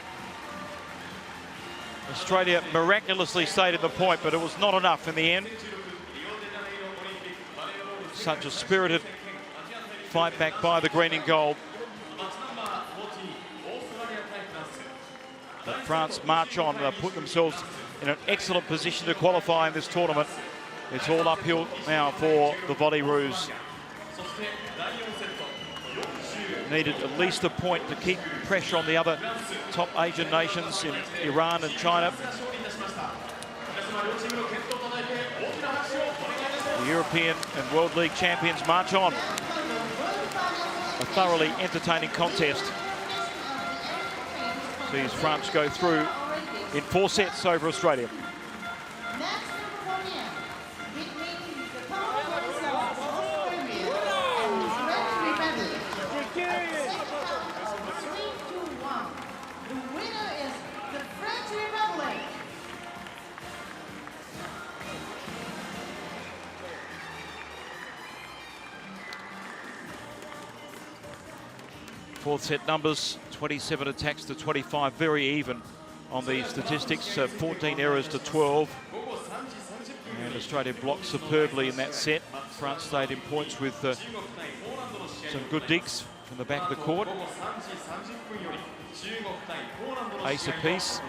Australia miraculously stayed at the point, but it was not enough in the end. Such a spirited fight back by the green and gold. But France march on, put themselves in an excellent position to qualify in this tournament. It's all uphill now for the Volleyroos. Needed at least a point to keep pressure on the other top Asian nations in Iran and China. The European and World League champions march on. A thoroughly entertaining contest. Sees France go through in 4 sets over Australia. Fourth set numbers, 27 attacks to 25, very even on the statistics, 14 errors to 12. And Australia blocked superbly in that set. France stayed in points with some good digs from the back of the court. Ace apiece.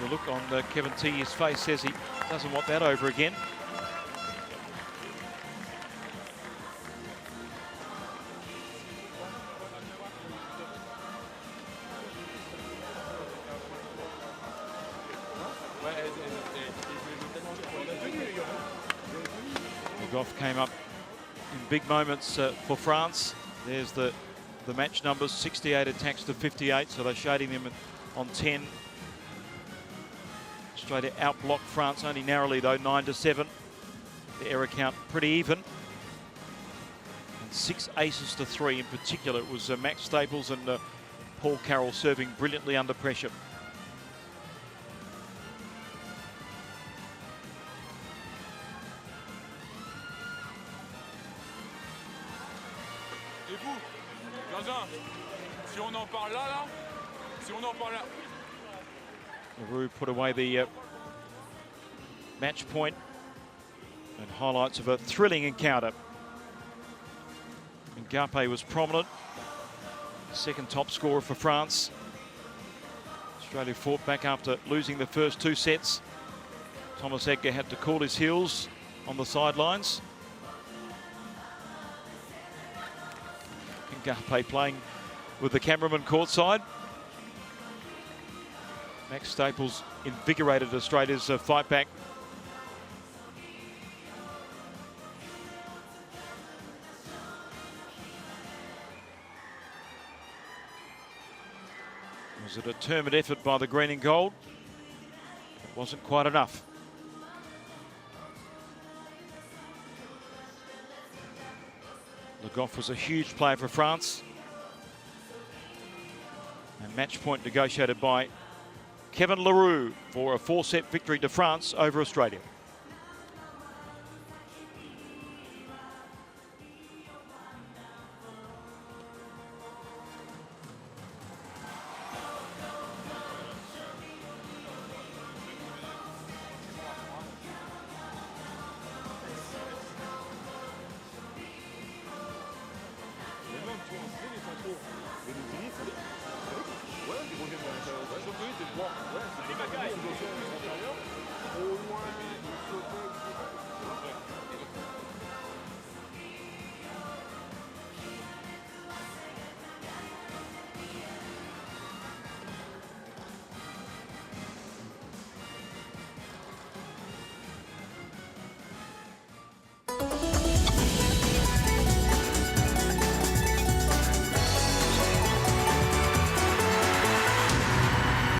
The look on Kevin T's face says he doesn't want that over again. The golf came up in big moments for France. There's the match numbers, 68 attacks to 58, so they're shading them on 10. Australia outblocked France only narrowly though, 9-7. The error count pretty even. And 6 aces to 3 in particular. It was Max Staples and Paul Carroll serving brilliantly under pressure. Et vous, Gaza, si on en parle là, si on en parle là. Roux put away the match point, and highlights of a thrilling encounter. Ngape was prominent, second top scorer for France. Australia fought back after losing the first 2 sets. Thomas Edgar had to cool his heels on the sidelines. Ngape playing with the cameraman courtside. Max Staples invigorated Australia's fight back. It was a determined effort by the green and gold. It wasn't quite enough. Le Goff was a huge player for France. And match point negotiated by Kevin Leroux for a 4-set victory to France over Australia.